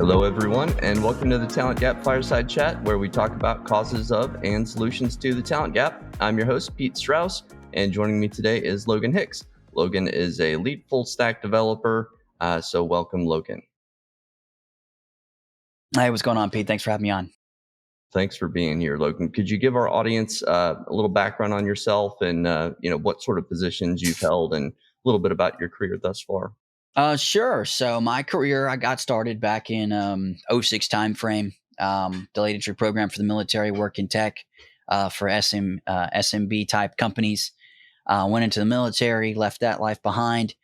Hello, everyone, and welcome to the Talent Gap Fireside Chat, where we talk about causes of and solutions to the talent gap. I'm your host, Pete Strauss, and joining me today is Logan Hicks. Logan is a lead full-stack developer, so welcome, Logan. Hey, what's going on, Pete? Thanks for having me on. Thanks for being here, Logan. Could you give our audience a little background on yourself and what sort of positions you've held and a little bit about your career thus far? Sure. So my career, I got started back in 06 timeframe. Delayed entry program for the military, work in tech for SMB type companies. Went into the military, left that life behind.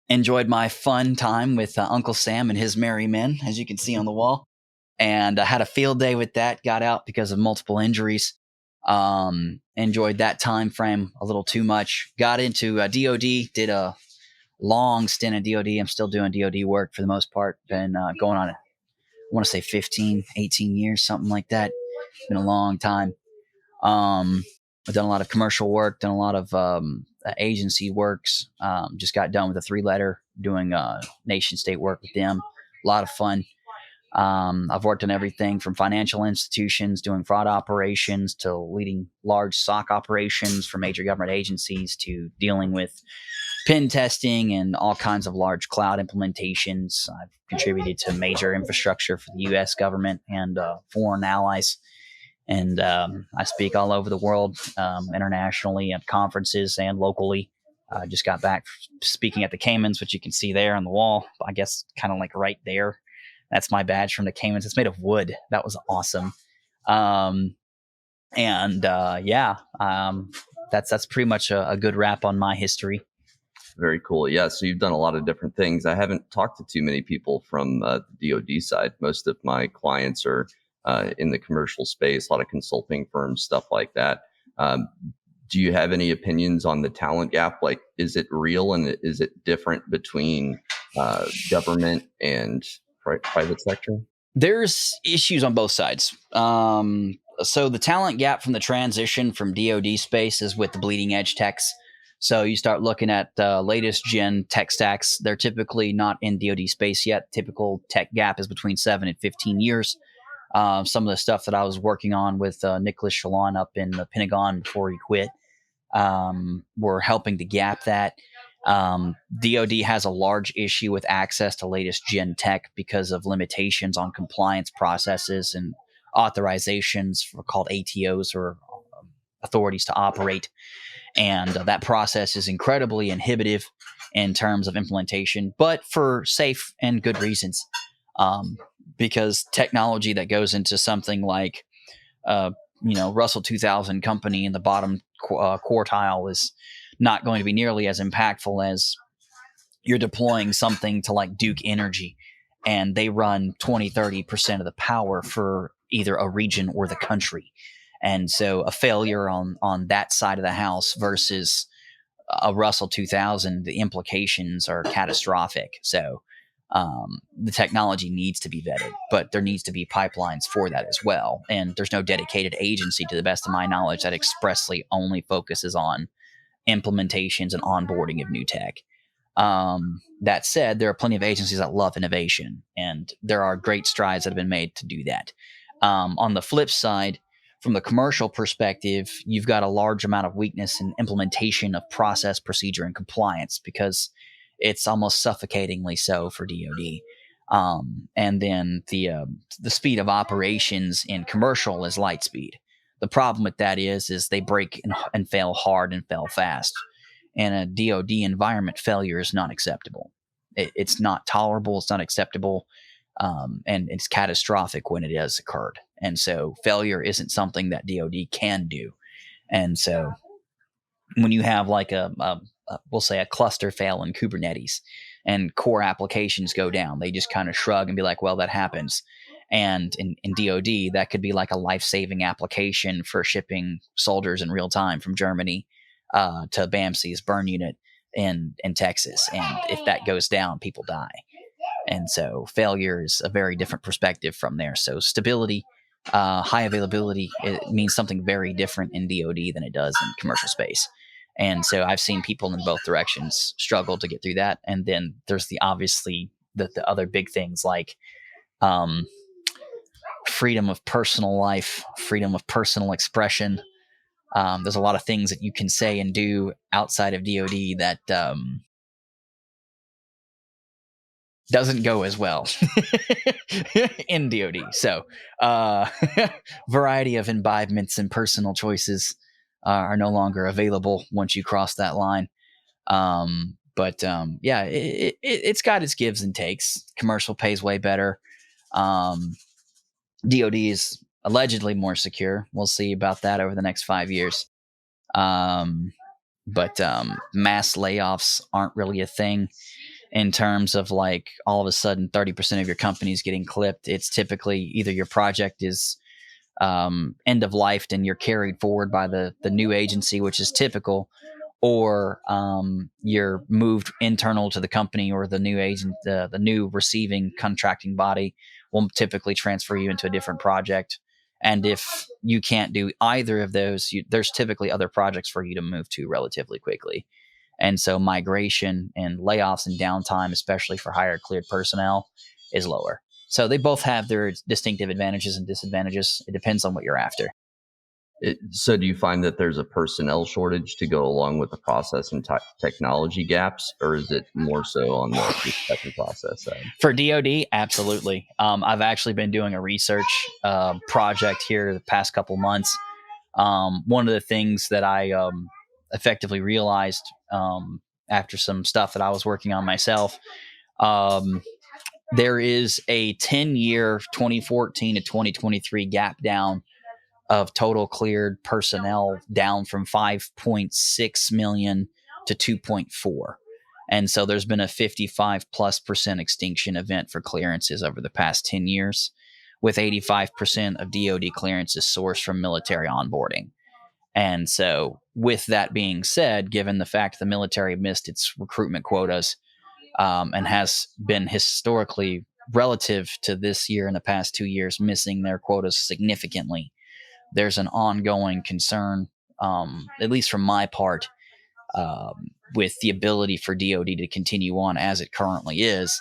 Enjoyed my fun time with Uncle Sam and his merry men, as you can see on the wall. And I had a field day with that, got out because of multiple injuries. Enjoyed that time frame a little too much. Got into DOD, did a long stint at DOD. I'm still doing DOD work for the most part. Been going on, I want to say 15, 18 years, something like that. Been a long time. I've done a lot of commercial work, done a lot of agency works. Just got done with a 3-letter doing nation state work with them. A lot of fun. I've worked on everything from financial institutions, doing fraud operations, to leading large SOC operations for major government agencies, to dealing with pen testing and all kinds of large cloud implementations. I've contributed to major infrastructure for the U.S. government and foreign allies. And I speak all over the world, internationally at conferences and locally. I just got back speaking at the Caymans, which you can see there on the wall. I guess kind of like right there. That's my badge from the Caymans. It's made of wood. That was awesome. That's pretty much a good wrap on my history. Very cool. Yeah, so you've done a lot of different things. I haven't talked to too many people from the DoD side. Most of my clients are in the commercial space, a lot of consulting firms, stuff like that. Do you have any opinions on the talent gap? Like, is it real and is it different between government and private sector? There's issues on both sides. So the talent gap from the transition from DoD space is with the bleeding edge techs. So you start looking at latest gen tech stacks. They're typically not in DoD space yet. Typical tech gap is between 7 and 15 years. Some of the stuff that I was working on with Nicholas Shalon up in the Pentagon before he quit, we're helping to gap that. DoD has a large issue with access to latest gen tech because of limitations on compliance processes and authorizations called ATOs, or authorities to operate. And that process is incredibly inhibitive in terms of implementation, but for safe and good reasons. Because technology that goes into something like, Russell 2000 company in the bottom quartile is not going to be nearly as impactful as you're deploying something to like Duke Energy, and they run 20-30% of the power for either a region or the country. And so a failure on that side of the house versus a Russell 2000, the implications are catastrophic. So the technology needs to be vetted, but there needs to be pipelines for that as well. And there's no dedicated agency, to the best of my knowledge, that expressly only focuses on implementations and onboarding of new tech. That said, there are plenty of agencies that love innovation, and there are great strides that have been made to do that. On the flip side, from the commercial perspective, you've got a large amount of weakness in implementation of process, procedure, and compliance, because it's almost suffocatingly so for DoD. And then the speed of operations in commercial is light speed. The problem with that is they break and fail hard and fail fast. In a DoD environment, failure is not acceptable. It's not tolerable. It's not acceptable. And it's catastrophic when it has occurred. And so failure isn't something that DoD can do. And so when you have like we'll say a cluster fail in Kubernetes and core applications go down, they just kind of shrug and be like, well, that happens. And in DoD, that could be like a life-saving application for shipping soldiers in real time from Germany to BAMC's burn unit in Texas. And if that goes down, people die. And so failure is a very different perspective from there. So stability, high availability, it means something very different in DoD than it does in commercial space. And so I've seen people in both directions struggle to get through that. And then there's the obviously the other big things like um, freedom of personal life, freedom of personal expression. There's a lot of things that you can say and do outside of DoD that doesn't go as well in DoD. So, variety of imbibements and personal choices are no longer available once you cross that line. Yeah, it's got its gives and takes. Commercial pays way better. DoD is allegedly more secure. We'll see about that over the next 5 years. Mass layoffs aren't really a thing in terms of like all of a sudden 30% of your company is getting clipped. It's typically either your project is end of life and you're carried forward by the new agency, which is typical, or you're moved internal to the company, or the new agent, the new receiving contracting body will typically transfer you into a different project. And if you can't do either of those, there's typically other projects for you to move to relatively quickly. And so migration and layoffs and downtime, especially for higher cleared personnel, is lower. So they both have their distinctive advantages and disadvantages. It depends on what you're after. So do you find that there's a personnel shortage to go along with the process and technology gaps, or is it more so on the tech and process side? For DoD, absolutely. I've actually been doing a research project here the past couple months. One of the things that I effectively realized after some stuff that I was working on myself, there is a 10-year 2014 to 2023 gap down of total cleared personnel, down from 5.6 million to 2.4. And so there's been a 55+% extinction event for clearances over the past 10 years, with 85% of DoD clearances sourced from military onboarding. And so with that being said, given the fact the military missed its recruitment quotas and has been historically, relative to this year and the past 2 years, missing their quotas significantly, there's an ongoing concern, at least from my part, with the ability for DoD to continue on as it currently is,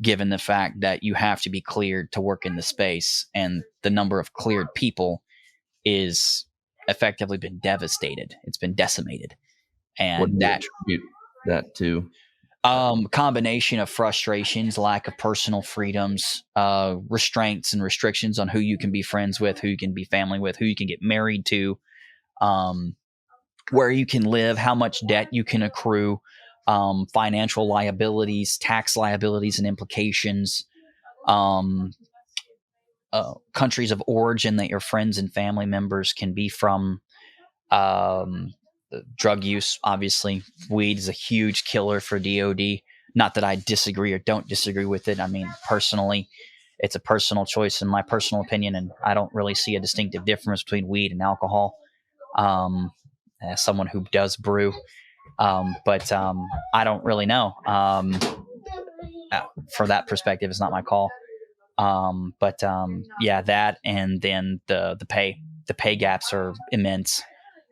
given the fact that you have to be cleared to work in the space, and the number of cleared people is effectively been devastated. It's been decimated. And what do you attribute that to? Combination of frustrations, lack of personal freedoms, restraints and restrictions on who you can be friends with, who you can be family with, who you can get married to, where you can live, how much debt you can accrue, financial liabilities, tax liabilities and implications, countries of origin that your friends and family members can be from, drug use. Obviously, weed is a huge killer for DoD. Not that I disagree or don't disagree with it. I mean, personally, it's a personal choice in my personal opinion, and I don't really see a distinctive difference between weed and alcohol. As someone who does brew, I don't really know. For that perspective, it's not my call. Yeah, that, and then the pay gaps are immense.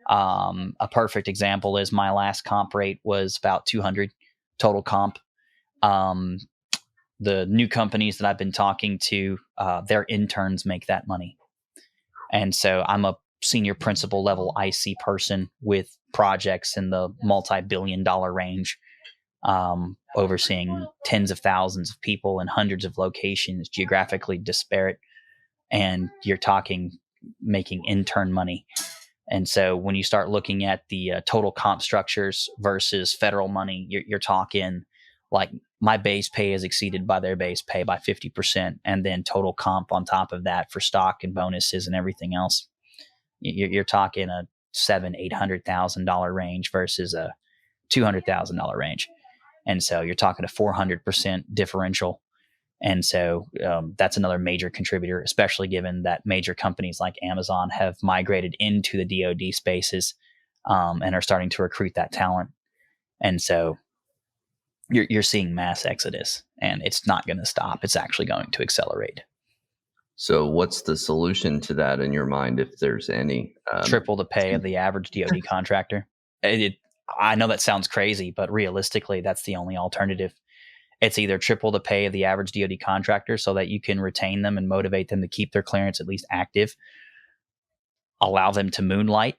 A perfect example is my last comp rate was about 200 total comp. The new companies that I've been talking to, their interns make that money. And so I'm a senior principal level IC person with projects in the multi-billion-dollar range, overseeing tens of thousands of people in hundreds of locations, geographically disparate. And you're talking making intern money. And so when you start looking at the total comp structures versus federal money, you're talking like my base pay is exceeded by their base pay by 50%. And then total comp on top of that for stock and bonuses and everything else, you're talking a $700,000-800,000 range versus a $200,000 range. And so you're talking a 400% differential. And so that's another major contributor, especially given that major companies like Amazon have migrated into the DoD spaces and are starting to recruit that talent. And so you're seeing mass exodus, and it's not going to stop. It's actually going to accelerate. So what's the solution to that in your mind, if there's any? Triple the pay of the average DoD contractor. I know that sounds crazy, but realistically, that's the only alternative. It's either triple the pay of the average DoD contractor so that you can retain them and motivate them to keep their clearance at least active, allow them to moonlight,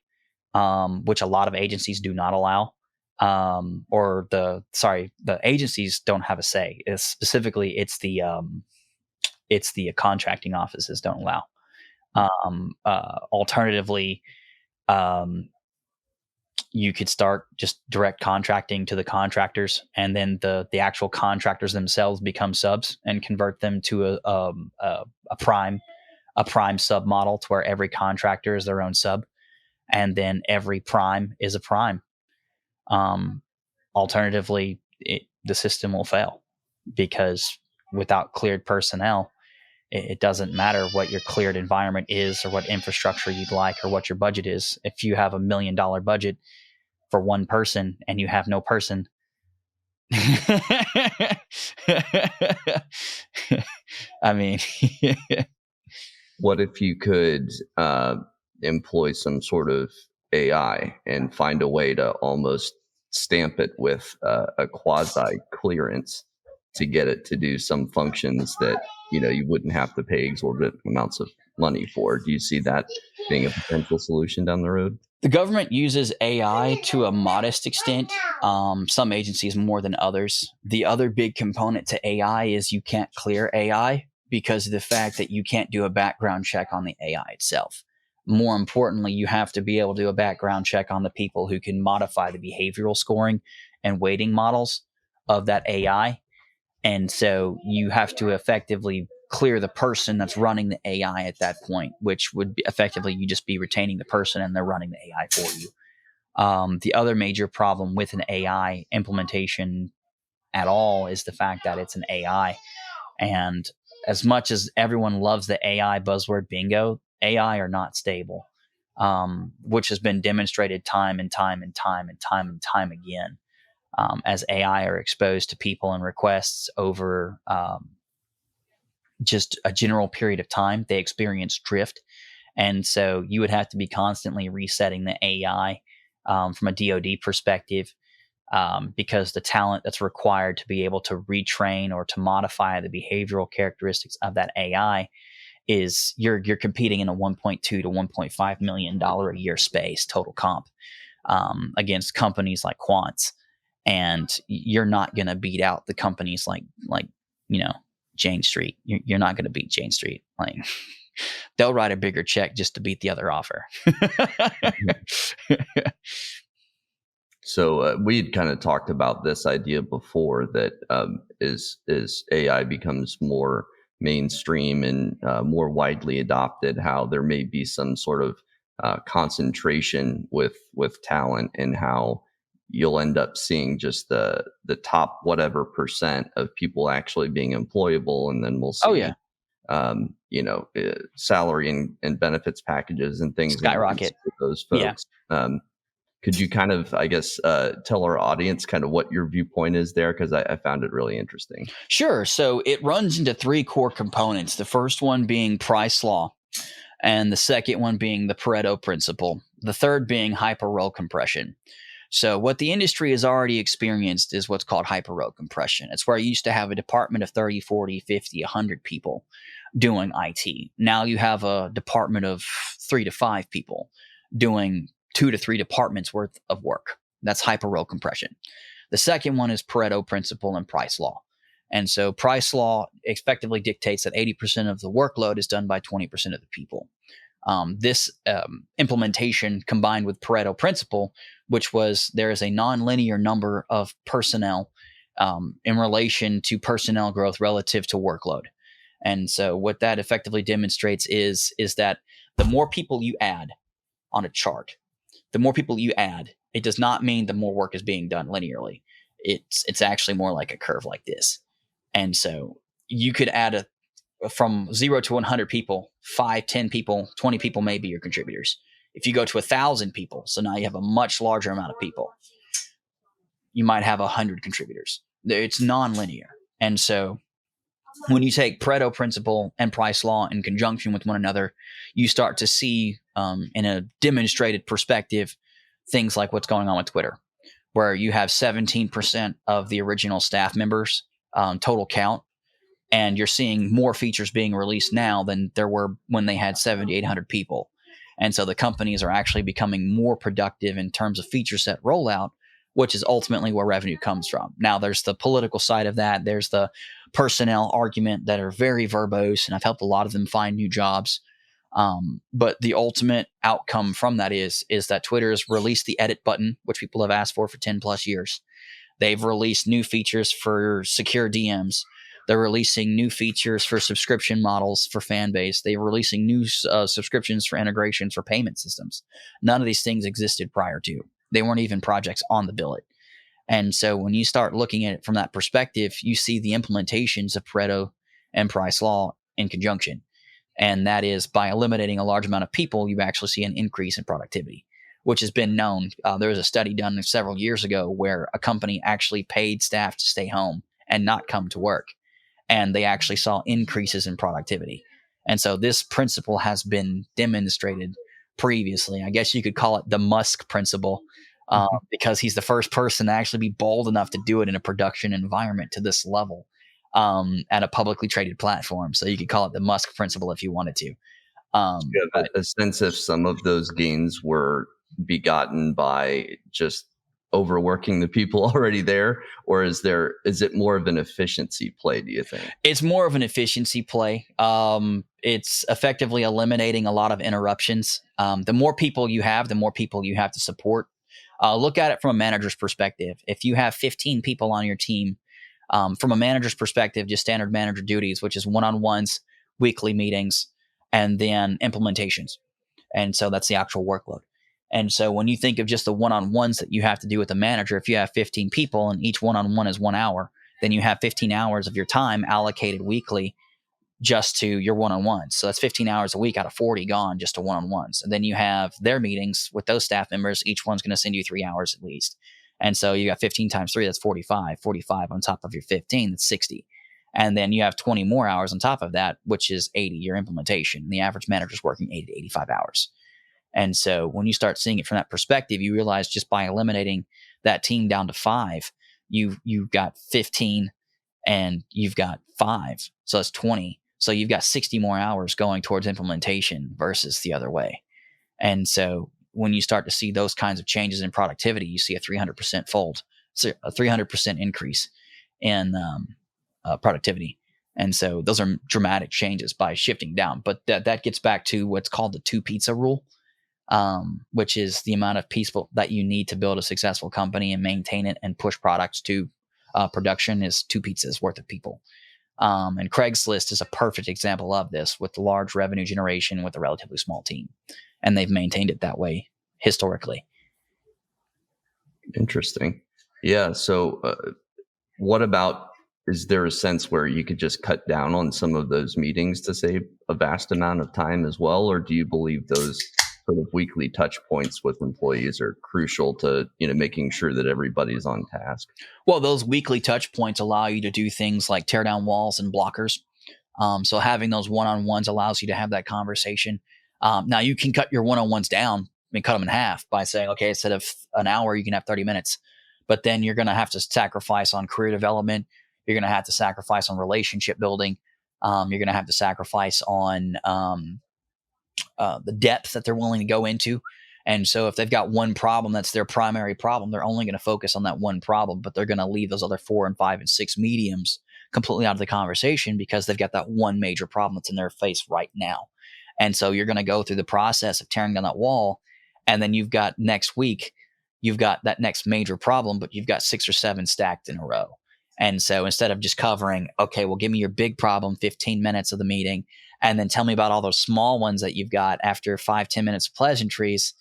which a lot of agencies do not allow. The agencies don't have a say. Specifically, it's the contracting offices don't allow. Alternatively, you could start just direct contracting to the contractors, and then the actual contractors themselves become subs and convert them to a prime sub model, to where every contractor is their own sub, and then every prime is a prime. Alternatively, the system will fail, because without cleared personnel, it doesn't matter what your cleared environment is or what infrastructure you'd like or what your budget is. If you have $1 million budget for one person and you have no person, I mean, What if you could employ some sort of AI and find a way to almost stamp it with a quasi clearance to get it to do some functions that you wouldn't have to pay exorbitant amounts of money for? Do you see that being a potential solution down the road? the government uses AI to a modest extent. Some agencies more than others. The other big component to AI is you can't clear AI because of the fact that you can't do a background check on the AI itself. More importantly, you have to be able to do a background check on the people who can modify the behavioral scoring and weighting models of that AI. And so you have to effectively clear the person that's running the AI at that point, which would be effectively you just be retaining the person and they're running the AI for you. The other major problem with an AI implementation at all is the fact that it's an AI. And as much as everyone loves the AI buzzword bingo, AI are not stable, which has been demonstrated time and time and time and time and time again. As AI are exposed to people and requests over just a general period of time, they experience drift. And so you would have to be constantly resetting the AI from a DoD perspective, because the talent that's required to be able to retrain or to modify the behavioral characteristics of that AI is you're competing in a $1.2 to $1.5 million a year space total comp against companies like Quants. And you're not going to beat out the companies like Jane Street. You're not going to beat Jane Street. Like, they'll write a bigger check just to beat the other offer. So we had kind of talked about this idea before, that as AI becomes more mainstream and more widely adopted, how there may be some sort of concentration with talent, and how you'll end up seeing just the top whatever percent of people actually being employable, and then we'll see salary and benefits packages and things skyrocket for those folks. Yeah. Could you kind of, I guess, tell our audience kind of what your viewpoint is there? Because I found it really interesting. Sure. So it runs into three core components. The first one being price law, and the second one being the Pareto principle. The third being hyper-row compression. So what the industry has already experienced is what's called hyper-row compression. It's where you used to have a department of 30, 40, 50, 100 people doing IT. Now you have a department of 3 to 5 people doing 2 to 3 departments worth of work. That's hyper-row compression. The second one is Pareto principle and price law. And so price law effectively dictates that 80% of the workload is done by 20% of the people. This implementation combined with Pareto principle, which was there is a nonlinear number of personnel in relation to personnel growth relative to workload. And so what that effectively demonstrates is that the more people you add on a chart, the more people you add, it does not mean the more work is being done linearly. It's actually more like a curve like this. And so you could add from 0 to 100 people, 5, 10 people, 20 people may be your contributors. If you go to 1,000 people, so now you have a much larger amount of people, you might have 100 contributors. It's nonlinear. And so when you take Pareto principle and price law in conjunction with one another, you start to see in a demonstrated perspective things like what's going on with Twitter, where you have 17% of the original staff members total count. And you're seeing more features being released now than there were when they had 700 to 800 people. And so the companies are actually becoming more productive in terms of feature set rollout, which is ultimately where revenue comes from. Now, there's the political side of that. There's the personnel argument that are very verbose, and I've helped a lot of them find new jobs. But the ultimate outcome from that is that Twitter has released the edit button, which people have asked for 10 plus years. They've released new features for secure DMs. They're releasing new features for subscription models for fan base. They're releasing new subscriptions for integrations for payment systems. None of these things existed prior to. They weren't even projects on the billet. And so when you start looking at it from that perspective, you see the implementations of Pareto and Price Law in conjunction. And that is by eliminating a large amount of people, you actually see an increase in productivity, which has been known. There was a study done several years ago where a company actually paid staff to stay home and not come to work. And they actually saw increases in productivity. And so this principle has been demonstrated previously. I guess you could call it the Musk principle, because he's the first person to actually be bold enough to do it in a production environment to this level, at a publicly traded platform. So you could call it the Musk principle if you wanted to. Do you have a sense if some of those gains were begotten by just overworking the people already there, or is it more of an efficiency play, do you think? It's more of an efficiency play. It's effectively eliminating a lot of interruptions. The more people you have, the more people you have to support. Look at it from a manager's perspective. If you have 15 people on your team, from a manager's perspective, just standard manager duties, which is one-on-ones, weekly meetings, and then implementations. And so that's the actual workload. And so when you think of just the one-on-ones that you have to do with the manager, if you have 15 people and each one-on-one is 1 hour, then you have 15 hours of your time allocated weekly just to your one-on-ones. So that's 15 hours a week out of 40 gone just to one-on-ones. And then you have their meetings with those staff members. Each one's going to send you 3 hours at least. And so you got 15 times 3, that's 45. 45 on top of your 15, that's 60. And then you have 20 more hours on top of that, which is 80, your implementation. The average manager is working 80 to 85 hours. And so when you start seeing it from that perspective, you realize just by eliminating that team down to 5, you've got 15 and you've got 5. So that's 20. So you've got 60 more hours going towards implementation versus the other way. And so when you start to see those kinds of changes in productivity, you see a 300% fold, so a 300% increase in productivity. And so those are dramatic changes by shifting down. But that gets back to what's called the 2 pizza rule, which is the amount of people that you need to build a successful company and maintain it and push products to production is 2 pizzas worth of people. And Craigslist is a perfect example of this, with the large revenue generation with a relatively small team. And they've maintained it that way historically. Interesting. Yeah. So what about, is there a sense where you could just cut down on some of those meetings to save a vast amount of time as well? Or do you believe those sort of weekly touch points with employees are crucial to, making sure that everybody's on task? Well, those weekly touch points allow you to do things like tear down walls and blockers. So having those one-on-ones allows you to have that conversation. Now you can cut your one-on-ones down and cut them in half by saying, okay, instead of an hour, you can have 30 minutes, but then you're going to have to sacrifice on career development. You're going to have to sacrifice on relationship building. You're going to have to sacrifice on the depth that they're willing to go into. And so if they've got one problem, that's their primary problem, they're only going to focus on that one problem, but they're going to leave those other 4 and 5 and 6 mediums completely out of the conversation because they've got that one major problem that's in their face right now. And so you're going to go through the process of tearing down that wall. And then you've got next week, you've got that next major problem, but you've got 6 or 7 stacked in a row. And so instead of just covering, okay, well, give me your big problem, 15 minutes of the meeting, and then tell me about all those small ones that you've got after 5-10 minutes of pleasantries.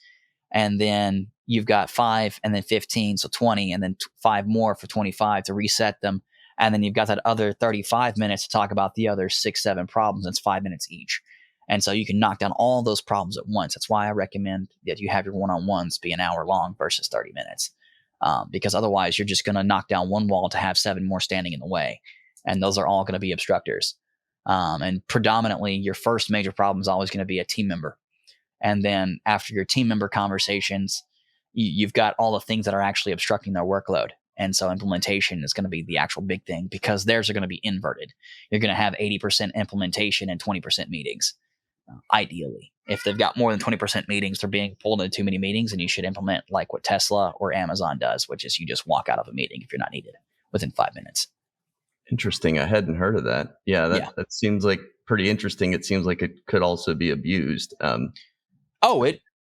And then you've got 5 and then 15, so 20, and then 5 more for 25 to reset them. And then you've got that other 35 minutes to talk about the other 6-7 problems. It's 5 minutes each. And so you can knock down all those problems at once. That's why I recommend that you have your one-on-ones be an hour long versus 30 minutes. Because otherwise you're just going to knock down one wall to have 7 more standing in the way. And those are all going to be obstructors. And predominantly your first major problem is always going to be a team member. And then after your team member conversations, you've got all the things that are actually obstructing their workload. And so implementation is going to be the actual big thing, because theirs are going to be inverted. You're going to have 80% implementation and 20% meetings. Ideally, if they've got more than 20% meetings, they're being pulled into too many meetings, and you should implement like what Tesla or Amazon does, which is you just walk out of a meeting if you're not needed within 5 minutes. Interesting. I hadn't heard of that. Yeah, Yeah. that seems like pretty interesting. It seems like it could also be abused.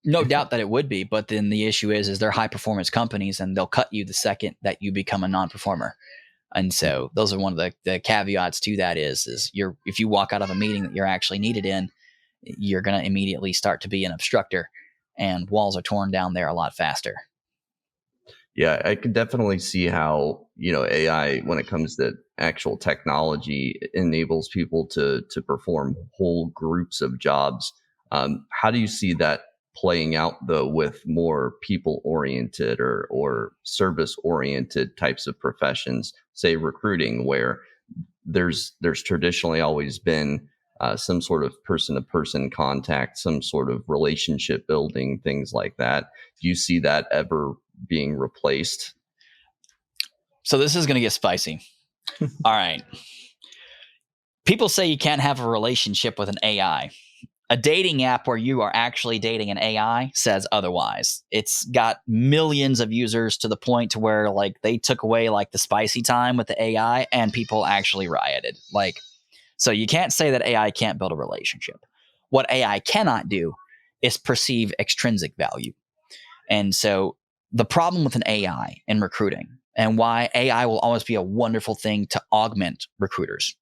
No doubt that it would be, but then the issue is they're high performance companies, and they'll cut you the second that you become a non-performer. And so those are one of the caveats to that is if you walk out of a meeting that you're actually needed in, you're going to immediately start to be an obstructor, and walls are torn down there a lot faster. Yeah, I could definitely see how, AI, when it comes to actual technology, enables people to perform whole groups of jobs. How do you see that playing out, though, with more people oriented or service oriented types of professions, say recruiting, where there's traditionally always been some sort of person to person contact, some sort of relationship building, things like that. Do you see that ever being replaced? So this is going to get spicy. All right. People say you can't have a relationship with an AI. A dating app where you are actually dating an AI says otherwise. It's got millions of users to the point to where like they took away like the spicy time with the AI, and people actually rioted. So you can't say that AI can't build a relationship. What AI cannot do is perceive extrinsic value. And so the problem with an AI in recruiting, and why AI will always be a wonderful thing to augment recruiters,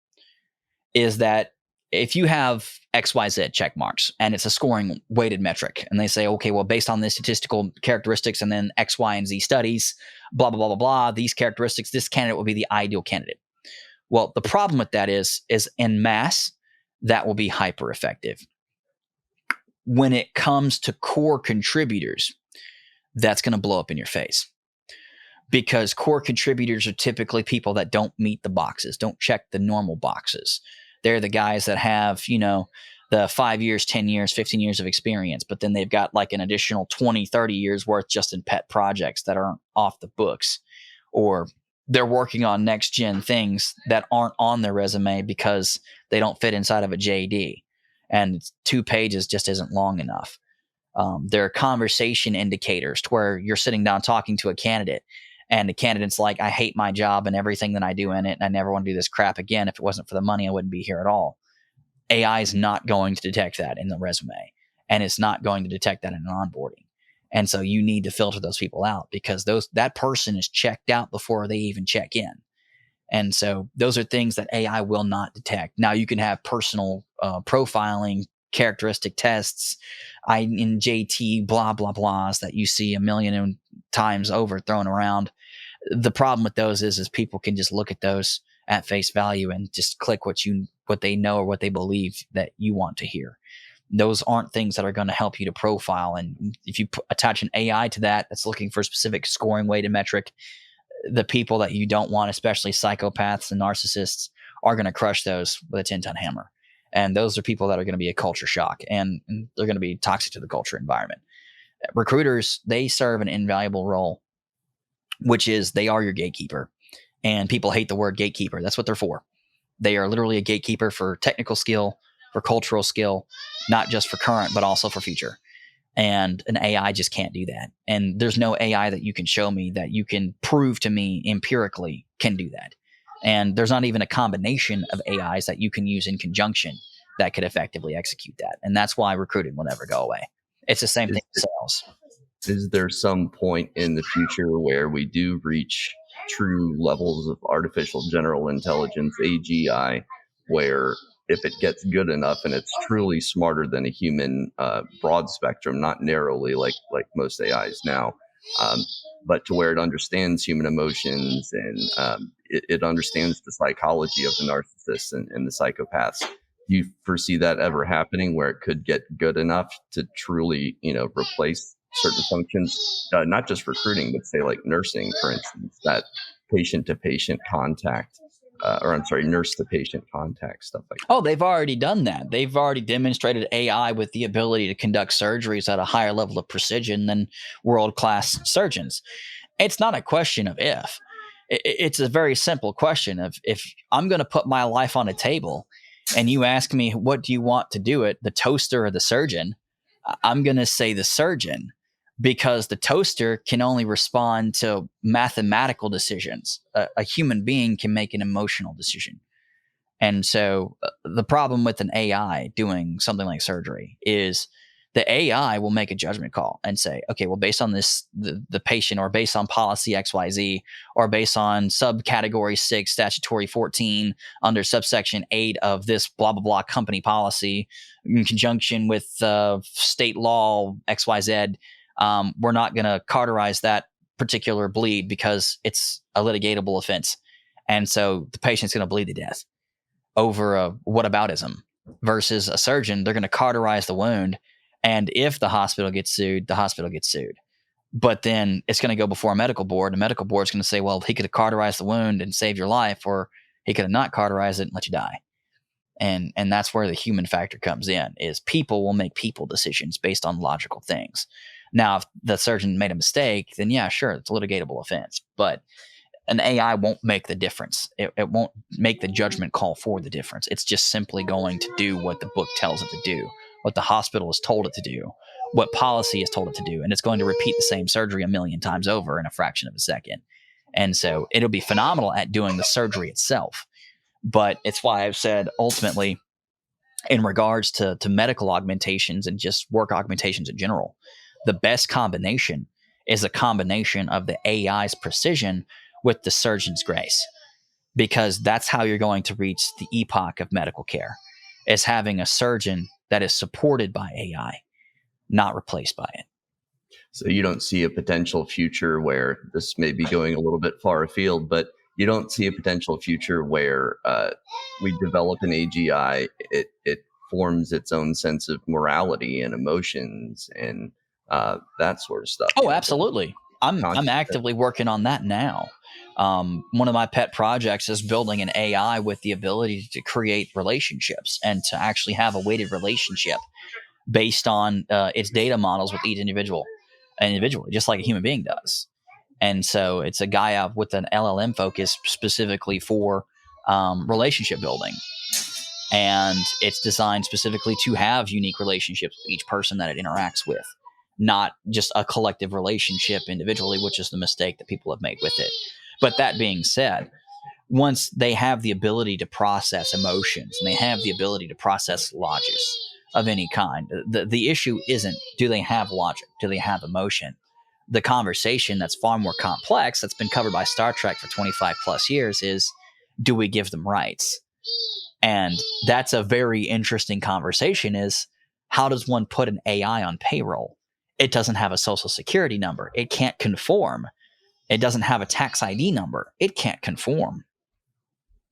is that if you have XYZ check marks and it's a scoring weighted metric, and they say, okay, well, based on the statistical characteristics and then X, Y, and Z studies, blah, blah, blah, blah, blah, these characteristics, this candidate will be the ideal candidate. Well, the problem with that is en masse, that will be hyper effective. When it comes to core contributors, that's going to blow up in your face, because core contributors are typically people that don't meet the boxes, don't check the normal boxes. They're the guys that have, the 5 years, 10 years, 15 years of experience, but then they've got like an additional 20, 30 years worth just in pet projects that aren't off the books, or they're working on next gen things that aren't on their resume because they don't fit inside of a JD, and 2 pages just isn't long enough. There are conversation indicators to where you're sitting down talking to a candidate, and the candidate's like, I hate my job and everything that I do in it, and I never want to do this crap again. If it wasn't for the money, I wouldn't be here at all. AI is not going to detect that in the resume, and it's not going to detect that in an onboarding. And so you need to filter those people out, because that person is checked out before they even check in. And so those are things that AI will not detect. Now you can have personal profiling, characteristic tests, INJT, blah, blah, blahs that you see a million times over thrown around. The problem with those is people can just look at those at face value and just click what they know or what they believe that you want to hear. Those aren't things that are going to help you to profile. And if you attach an AI to that's looking for a specific scoring weighted metric, the people that you don't want, especially psychopaths and narcissists, are going to crush those with a 10-ton hammer. And those are people that are going to be a culture shock, and they're going to be toxic to the culture environment. Recruiters, they serve an invaluable role, which is they are your gatekeeper. And people hate the word gatekeeper. That's what they're for. They are literally a gatekeeper for technical skill, for cultural skill, not just for current, but also for future. And an AI just can't do that. And there's no AI that you can show me that you can prove to me empirically can do that. And there's not even a combination of AIs that you can use in conjunction that could effectively execute that. And that's why recruiting will never go away. It's the same thing with sales. Is there some point in the future where we do reach true levels of artificial general intelligence, AGI, where if it gets good enough and it's truly smarter than a human, broad spectrum, not narrowly like most AIs now, but to where it understands human emotions and it understands the psychology of the narcissists and the psychopaths? Do you foresee that ever happening where it could get good enough to truly, replace certain functions, not just recruiting, but say like nursing, for instance, that patient to patient contact, nurse to patient contact, stuff like that? Oh, they've already done that. They've already demonstrated AI with the ability to conduct surgeries at a higher level of precision than world-class surgeons. It's not a question of if. It's a very simple question of, if I'm going to put my life on a table and you ask me, what do you want to do it, the toaster or the surgeon? I'm going to say the surgeon, because the toaster can only respond to mathematical decisions. A human being can make an emotional decision. And so the problem with an AI doing something like surgery is the AI will make a judgment call and say, okay, well, based on the patient, or based on policy XYZ, or based on subcategory 6, statutory 14, under subsection 8 of this blah, blah, blah company policy, in conjunction with state law XYZ, we're not going to cauterize that particular bleed because it's a litigatable offense. And so the patient's going to bleed to death over a whataboutism. Versus a surgeon, they're going to cauterize the wound. And if the hospital gets sued, the hospital gets sued. But then it's going to go before a medical board. The medical board is going to say, well, he could have cauterized the wound and saved your life, or he could have not cauterized it and let you die. And that's where the human factor comes in, is people will make people decisions based on logical things. Now, if the surgeon made a mistake, then yeah, sure, it's a litigatable offense. But an AI won't make the difference. It won't make the judgment call for the difference. It's just simply going to do what the book tells it to do, what the hospital has told it to do, what policy has told it to do. And it's going to repeat the same surgery a million times over in a fraction of a second. And so it'll be phenomenal at doing the surgery itself. But it's why I've said, ultimately, in regards to medical augmentations and just work augmentations in general, the best combination is a combination of the AI's precision with the surgeon's grace, because that's how you're going to reach the epoch of medical care, is having a surgeon that is supported by AI, not replaced by it. So you don't see a potential future where, this may be going a little bit far afield, but you don't see a potential future where we develop an AGI, it forms its own sense of morality and emotions and that sort of stuff. Oh, absolutely. I'm actively working on that now. One of my pet projects is building an AI with the ability to create relationships and to actually have a weighted relationship based on its data models with each individually, just like a human being does. And so it's a guy with an LLM focus specifically for relationship building. And it's designed specifically to have unique relationships with each person that it interacts with, not just a collective relationship individually, which is the mistake that people have made with it. But that being said, once they have the ability to process emotions and they have the ability to process logic of any kind, the issue isn't, do they have logic? Do they have emotion? The conversation that's far more complex, that's been covered by Star Trek for 25 plus years, is, do we give them rights? And that's a very interesting conversation, is, how does one put an AI on payroll? It doesn't have a social security number. It can't conform. It doesn't have a tax ID number. It can't conform.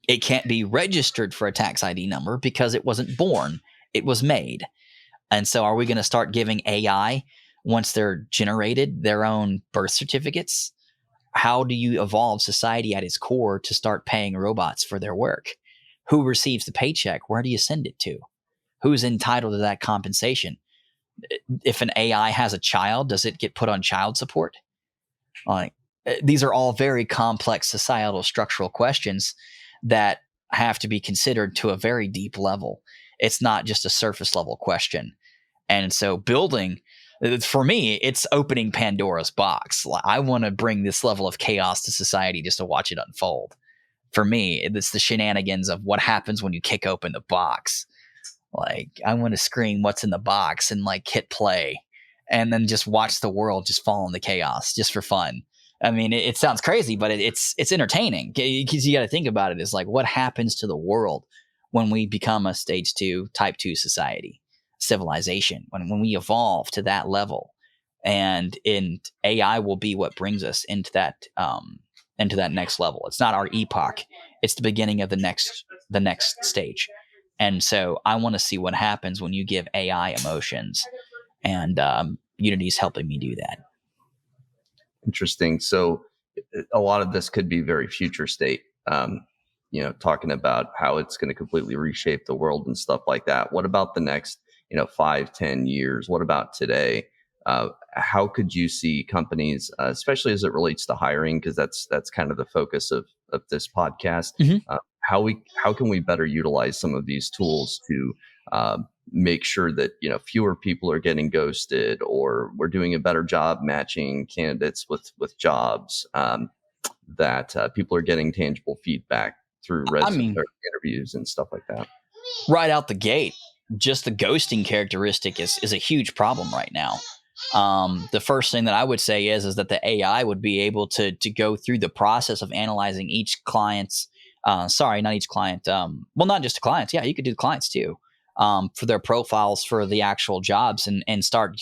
It can't be registered for a tax ID number because it wasn't born. It was made. And so are we going to start giving AI, once they're generated, their own birth certificates? How do you evolve society at its core to start paying robots for their work? Who receives the paycheck? Where do you send it to? Who's entitled to that compensation? If an AI has a child, does it get put on child support? Like, these are all very complex societal structural questions that have to be considered to a very deep level. It's not just a surface level question. And so building, for me, it's opening Pandora's box. I want to bring this level of chaos to society just to watch it unfold. For me, it's the shenanigans of what happens when you kick open the box. Like, I want to scream what's in the box and like hit play and then just watch the world just fall into chaos just for fun. I mean, it sounds crazy, but it's entertaining, because you got to think about it. It's like, what happens to the world when we become a stage 2, type 2 society, civilization, when we evolve to that level, and AI will be what brings us into that next level. It's not our epoch. It's the beginning of the next stage. And so I want to see what happens when you give AI emotions, and Unity's helping me do that. Interesting. So a lot of this could be very future state, talking about how it's going to completely reshape the world and stuff like that. What about the next, 5, 10 years? What about today? how could you see companies, especially as it relates to hiring, because that's kind of the focus of this podcast, Mhm. how can we better utilize some of these tools to uh, make sure that fewer people are getting ghosted, or we're doing a better job matching candidates with jobs, that people are getting tangible feedback through I mean, interviews and stuff like that. right out the gate, just the ghosting characteristic is a huge problem right now. The first thing that I would say is that the AI would be able to go through the process of analyzing each client's, sorry, not each client. Well, not just the clients. Yeah, you could do the clients too, for their profiles for the actual jobs, and start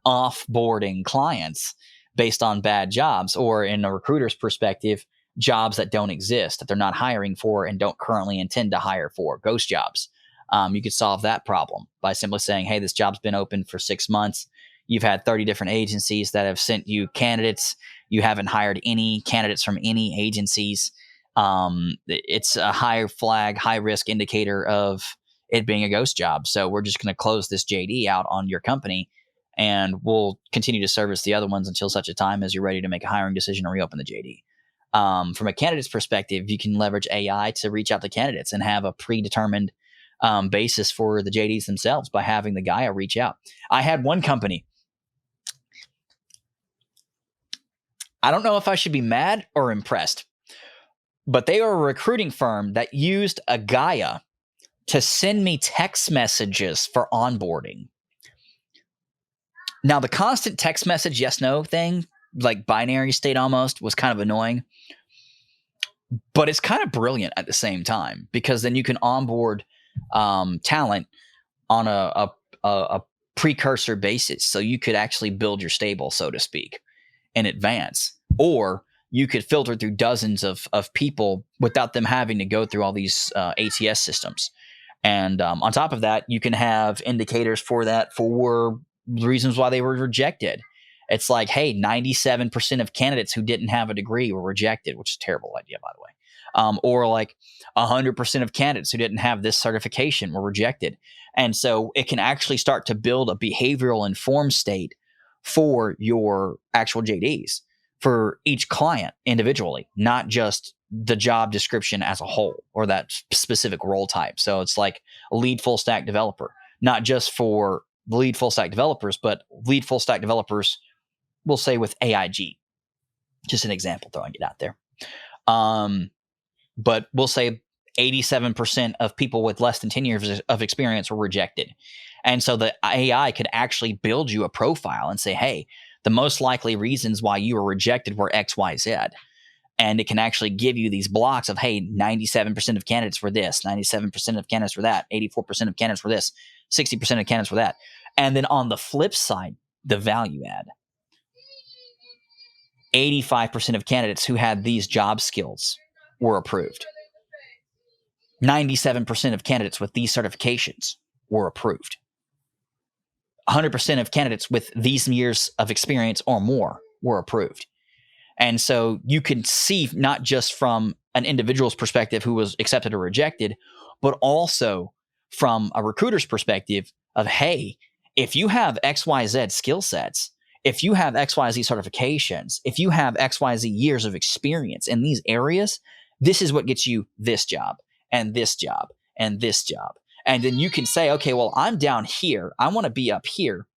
offboarding clients based on bad jobs, or in a recruiter's perspective, jobs that don't exist, that they're not hiring for and don't currently intend to hire for, ghost jobs. You could solve that problem by simply saying, hey, this job's been open for 6 months. You've had 30 different agencies that have sent you candidates. You haven't hired any candidates from any agencies. It's a high flag, high risk indicator of it being a ghost job. So we're just going to close this JD out on your company, and we'll continue to service the other ones until such a time as you're ready to make a hiring decision and reopen the JD. From a candidate's perspective, you can leverage AI to reach out to candidates and have a predetermined basis for the JDs themselves by having the guy reach out. I had one company. I don't know if I should be mad or impressed, but they were a recruiting firm that used a Gaia to send me text messages for onboarding. Now, the constant text message yes, no thing, like binary state almost, was kind of annoying. But it's kind of brilliant at the same time, because then you can onboard talent on a precursor basis. So you could actually build your stable, so to speak, in advance. Or you could filter through dozens of people without them having to go through all these ATS systems. And on top of that, you can have indicators for that for reasons why they were rejected. It's like, hey, 97% of candidates who didn't have a degree were rejected, which is a terrible idea, by the way. Or like 100% of candidates who didn't have this certification were rejected. And so it can actually start to build a behavioral informed state for your actual JDs for each client individually, not just the job description as a whole or that specific role type. So it's like a lead full stack developer, not just for the lead full stack developers, but lead full stack developers, we'll say with AIG. Just an example, throwing it out there. But we'll say 87% of people with less than 10 years of experience were rejected. And so the AI could actually build you a profile and say, hey, the most likely reasons why you were rejected were X, Y, Z. And it can actually give you these blocks of, hey, 97% of candidates were this, 97% of candidates were that, 84% of candidates were this, 60% of candidates were that. And then on the flip side, the value add. 85% of candidates who had these job skills were approved. 97% of candidates with these certifications were approved. 100% of candidates with these years of experience or more were approved. And so you can see not just from an individual's perspective who was accepted or rejected, but also from a recruiter's perspective of, hey, if you have XYZ skill sets, if you have XYZ certifications, if you have XYZ years of experience in these areas, this is what gets you this job and this job and this job. And then you can say, okay, well, I'm down here. I want to be up here.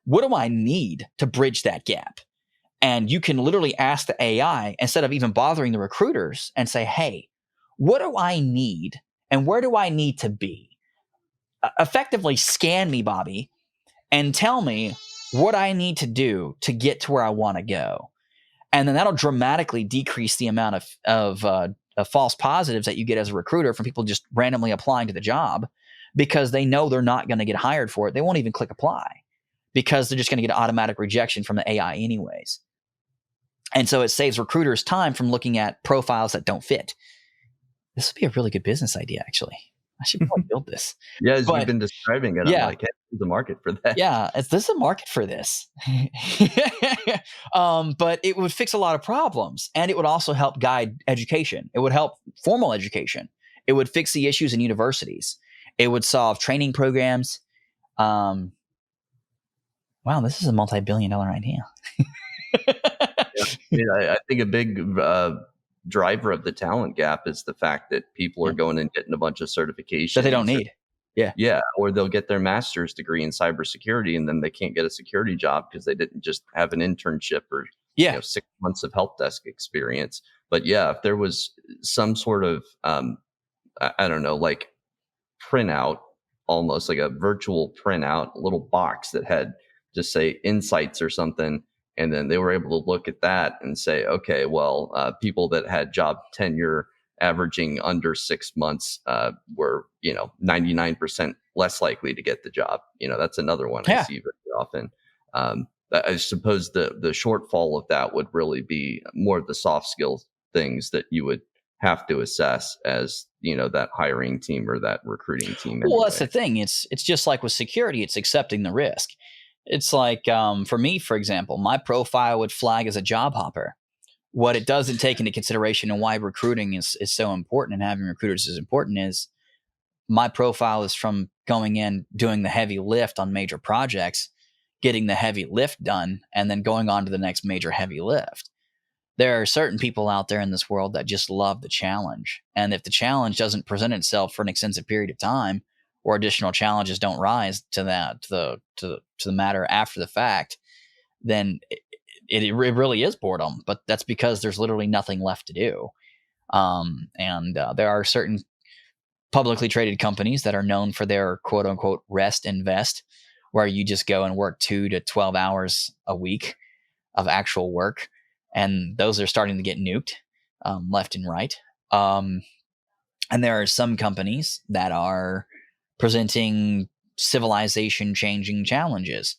What do I need to bridge that gap? And you can literally ask the AI instead of even bothering the recruiters and say, hey, what do I need and where do I need to be? Effectively scan me, Bobby, and tell me what I need to do to get to where I want to go. And then that'll dramatically decrease the amount of false positives that you get as a recruiter from people just randomly applying to the job, because they know they're not going to get hired for it. They won't even click apply because they're just going to get an automatic rejection from the AI anyways. And so it saves recruiters time from looking at profiles that don't fit. This would be a really good business idea, actually. I should probably build this. Yeah, as you've been describing it, I'm like, hey, there's a market for that. Yeah, there's a market for this. But it would fix a lot of problems, and it would also help guide education. It would help formal education. It would fix the issues in universities. It would solve training programs. Wow, wow, this is a multi-billion-dollar idea. Yeah. I think a big driver of the talent gap is the fact that people are Yeah. going and getting a bunch of certifications That they don't need. Yeah. yeah, or they'll get their master's degree in cybersecurity and then they can't get a security job because they didn't just have an internship or Yeah. 6 months of help desk experience. But yeah, if there was some sort of I don't know, like printout, almost like a virtual printout, a little box that had just say insights or something. And then they were able to look at that and say, okay, well, people that had job tenure averaging under 6 months were, 99% less likely to get the job. That's another one I Yeah. see very often. I suppose the shortfall of that would really be more of the soft skills things that you would have to assess as that hiring team or that recruiting team Well, that's anyway. the thing. It's just like with security, it's accepting the risk. It's like for me, for example, my profile would flag as a job hopper. What it doesn't take into consideration and why recruiting is so important and having recruiters is important is my profile is from going in, doing the heavy lift on major projects, getting the heavy lift done, and then going on to the next major heavy lift. There are certain people out there in this world that just love the challenge. And if the challenge doesn't present itself for an extensive period of time, or additional challenges don't rise to the matter after the fact, then it really is boredom. But that's because there's literally nothing left to do. And there are certain publicly traded companies that are known for their quote unquote rest invest, where you just go and work 2 to 12 hours a week of actual work. And those are starting to get nuked left and right. And there are some companies that are presenting civilization changing challenges,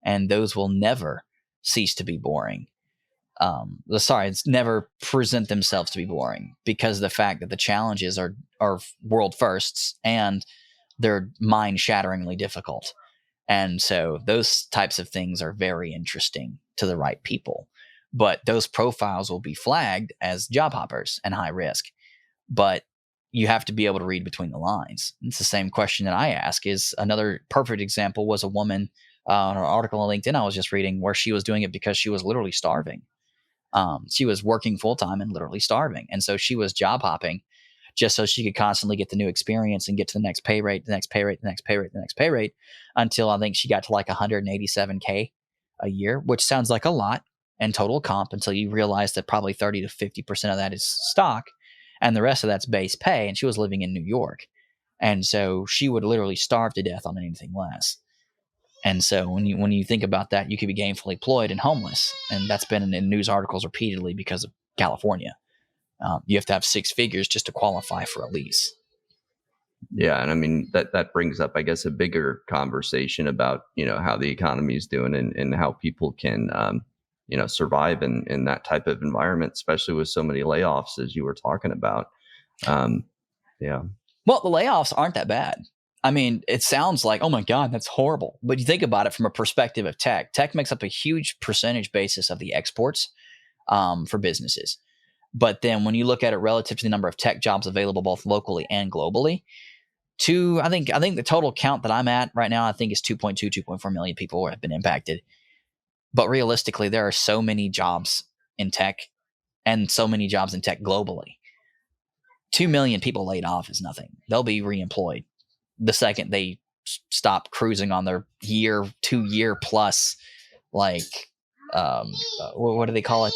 and those will never cease to be boring. It's never present themselves to be boring because of the fact that the challenges are world firsts and they're mind shatteringly difficult. And so those types of things are very interesting to the right people. But those profiles will be flagged as job hoppers and high risk. But you have to be able to read between the lines. It's the same question that I ask. Is another perfect example was a woman on an article on LinkedIn I was just reading where she was doing it because she was literally starving. She was working full time and literally starving. And so she was job hopping just so she could constantly get the new experience and get to the next pay rate, the next pay rate, the next pay rate, the next pay rate until I think she got to like 187K a year, which sounds like a lot in total comp until you realize that probably 30 to 50% of that is stock and the rest of that's base pay. And she was living in New York. And so she would literally starve to death on anything less. And so when you think about that, you could be gainfully employed and homeless. And that's been in news articles repeatedly because of California. You have to have 6 figures just to qualify for a lease. Yeah, and I mean that brings up, I guess, a bigger conversation about how the economy is doing and how people can survive in that type of environment, especially with so many layoffs as you were talking about. Yeah. Well, the layoffs aren't that bad. I mean, it sounds like, oh my God, that's horrible. But you think about it from a perspective of tech. Tech makes up a huge percentage basis of the exports for businesses. But then when you look at it relative to the number of tech jobs available both locally and globally, I think the total count that I'm at right now, I think is 2.4 million people have been impacted. But realistically, there are so many jobs in tech and so many jobs in tech globally. 2 million people laid off is nothing. They'll be reemployed the second they stop cruising on their 2-year plus, like, what do they call it?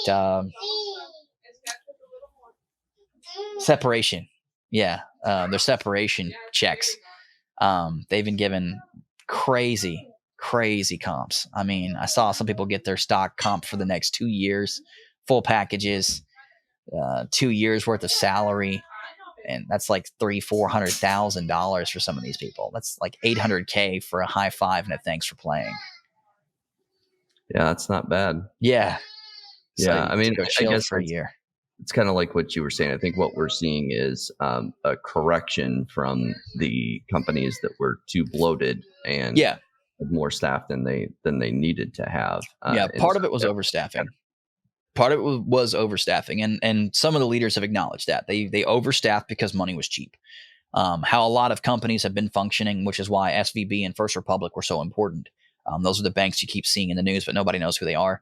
Separation. Yeah. Their separation checks. They've been given crazy comps. I mean, I saw some people get their stock comp for the next 2 years, full packages, 2 years worth of salary. And that's like $300,000-$400,000 for some of these people. That's like $800K for a high five and a thanks for playing. Yeah, that's not bad. Yeah. Yeah, So I mean, go I chill guess for a year. it's kind of like what you were saying. I think what we're seeing is a correction from the companies that were too bloated and Yeah. had more staff than they needed to have. Yeah. And Part so of it was that- overstaffing. Part of it was overstaffing, and some of the leaders have acknowledged that they overstaffed because money was cheap. How a lot of companies have been functioning, which is why SVB and First Republic were so important. Those are the banks you keep seeing in the news, but nobody knows who they are.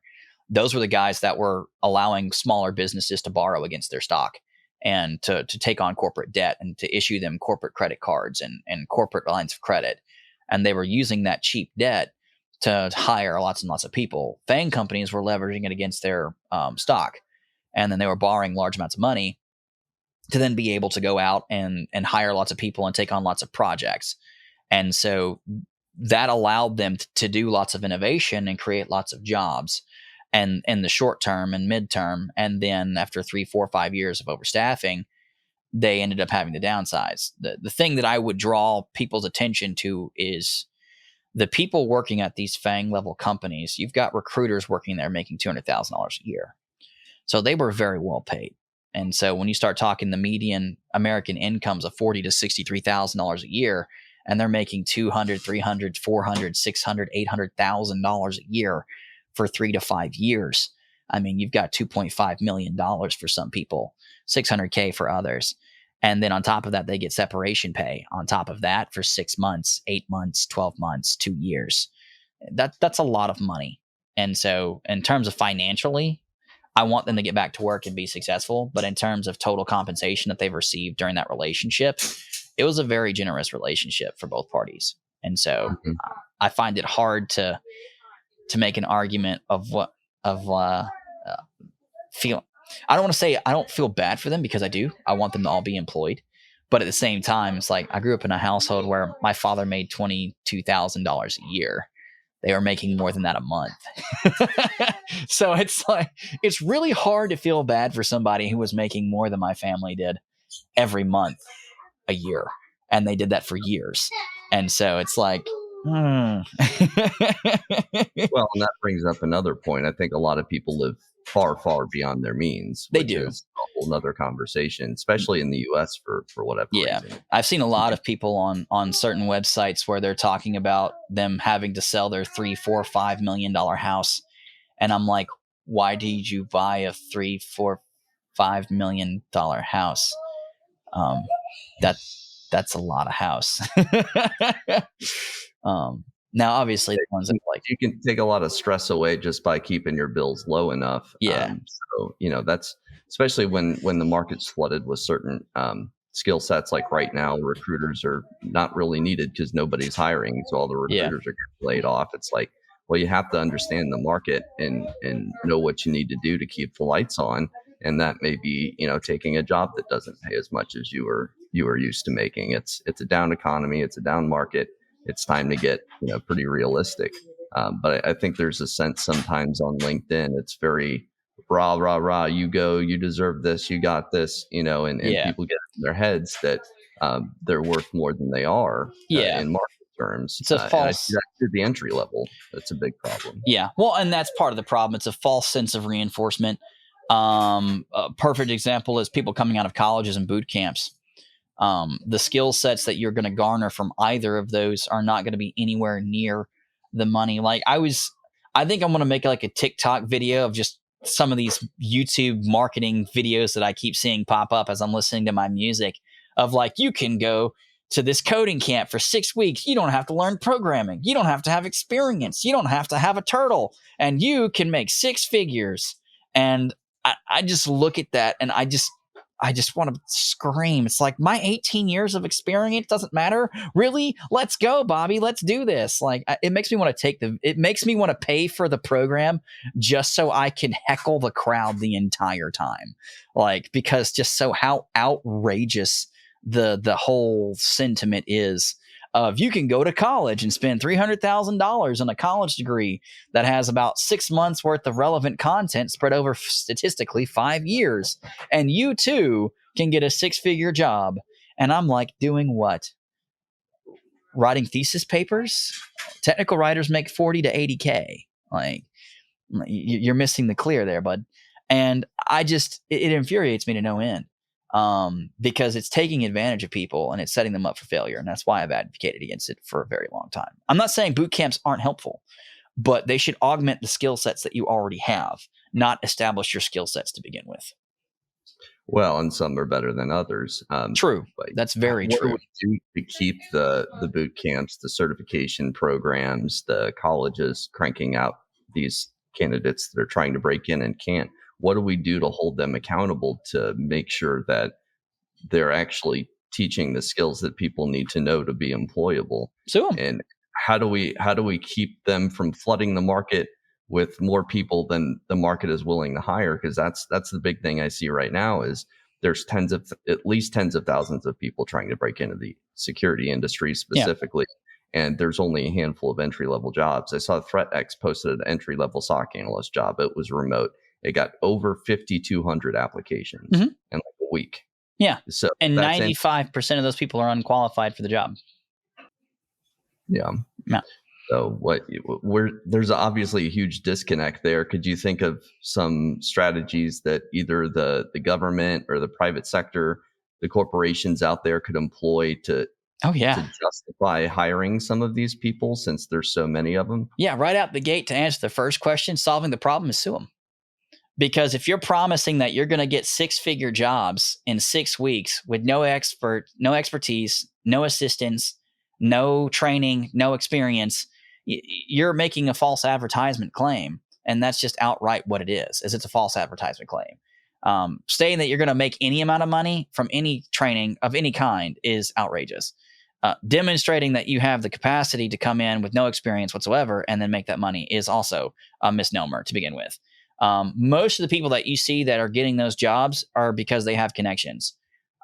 Those were the guys that were allowing smaller businesses to borrow against their stock and to take on corporate debt and to issue them corporate credit cards and corporate lines of credit. And they were using that cheap debt to hire lots and lots of people. FANG companies were leveraging it against their stock. And then they were borrowing large amounts of money to then be able to go out and hire lots of people and take on lots of projects. And so that allowed them to do lots of innovation and create lots of jobs and in the short term and midterm. And then after 3, 4, 5 years of overstaffing, they ended up having to downsize. The thing that I would draw people's attention to is the people working at these FANG level companies. You've got recruiters working there making $200,000 a year. So they were very well paid. And so when you start talking the median American incomes of $40,000 to $63,000 a year, and they're making $200,000, $300,000, $400,000, $600,000, $800,000 a year for 3 to 5 years. I mean, you've got $2.5 million for some people, $600K for others. And then on top of that, they get separation pay on top of that for 6 months, 8 months, 12 months, 2 years. That's a lot of money. And so in terms of financially, I want them to get back to work and be successful. But in terms of total compensation that they've received during that relationship, it was a very generous relationship for both parties. And so I find it hard to make an argument feel. I don't want to say I don't feel bad for them, because I do. I want them to all be employed. But at the same time, it's like I grew up in a household where my father made $22,000 a year. They were making more than that a month. So it's like, it's really hard to feel bad for somebody who was making more than my family did every month a year. And they did that for years. And so it's like, Well, and that brings up another point. I think a lot of people live far, far beyond their means. They which do. Is a whole nother conversation, especially in the U.S. for whatever reason. I've seen a lot of people on certain websites where they're talking about them having to sell their $3, $4, $5 million house, and I'm like, why did you buy a $3, $4, $5 million house? That's a lot of house. Now, obviously, the ones that you can take a lot of stress away just by keeping your bills low enough. Yeah. So that's especially when the market's flooded with certain skill sets. Like right now, recruiters are not really needed because nobody's hiring, so all the recruiters are getting laid off. It's like, well, you have to understand the market and know what you need to do to keep the lights on, and that may be taking a job that doesn't pay as much as you were used to making. It's a down economy, it's a down market. It's time to get pretty realistic. But I think there's a sense sometimes on LinkedIn, it's very rah, rah, rah, you go, you deserve this, you got this, and people get in their heads that they're worth more than they are in market terms. It's a false. That's the entry level. That's a big problem. Yeah. Well, and that's part of the problem. It's a false sense of reinforcement. A perfect example is people coming out of colleges and boot camps. The skill sets that you're going to garner from either of those are not going to be anywhere near the money. Like I think I'm going to make like a TikTok video of just some of these YouTube marketing videos that I keep seeing pop up as I'm listening to my music, of like, you can go to this coding camp for 6 weeks. You don't have to learn programming. You don't have to have experience. You don't have to have a turtle, and you can make 6 figures. And I just look at that and I just want to scream. It's like, my 18 years of experience doesn't matter. Really? Let's go, Bobby. Let's do this. Like, it makes me want to pay for the program just so I can heckle the crowd the entire time. Like, because just so how outrageous the whole sentiment is of, you can go to college and spend $300,000 on a college degree that has about 6 months worth of relevant content spread over statistically 5 years. And you too can get a 6-figure job. And I'm like, doing what? Writing thesis papers? Technical writers make 40 to 80K. Like, you're missing the clear there, bud. And it infuriates me to no end. Because it's taking advantage of people and it's setting them up for failure. And that's why I've advocated against it for a very long time. I'm not saying boot camps aren't helpful, but they should augment the skill sets that you already have, not establish your skill sets to begin with. Well, and some are better than others. True. But That's very what do true. we do to keep the boot camps, the certification programs, the colleges cranking out these candidates that are trying to break in and can't? What do we do to hold them accountable to make sure that they're actually teaching the skills that people need to know to be employable? Sue 'em. And how do we keep them from flooding the market with more people than the market is willing to hire? Because that's the big thing I see right now is there's at least tens of thousands of people trying to break into the security industry Yeah. specifically, and there's only a handful of entry level jobs. I saw ThreatX posted an entry level SOC analyst job. It was remote. It got over 5,200 applications Mhm. in like a week. Yeah. So And that's in, 95% of those people are unqualified for the job. yeah. Yeah. So there's obviously a huge disconnect there. Could you think of some strategies that either the government or the private sector, the corporations out there could employ Oh, to yeah. justify hiring some of these people since there's so many of them? Yeah. Right out the gate, to answer the first question, solving the problem is sue them. Because if you're promising that you're going to get six-figure jobs in 6 weeks with no expertise, no assistance, no training, no experience, you're making a false advertisement claim, and that's just outright what it is it's a false advertisement claim. Saying that you're going to make any amount of money from any training of any kind is outrageous. Demonstrating that you have the capacity to come in with no experience whatsoever and then make that money is also a misnomer to begin with. Most of the people that you see that are getting those jobs are because they have connections.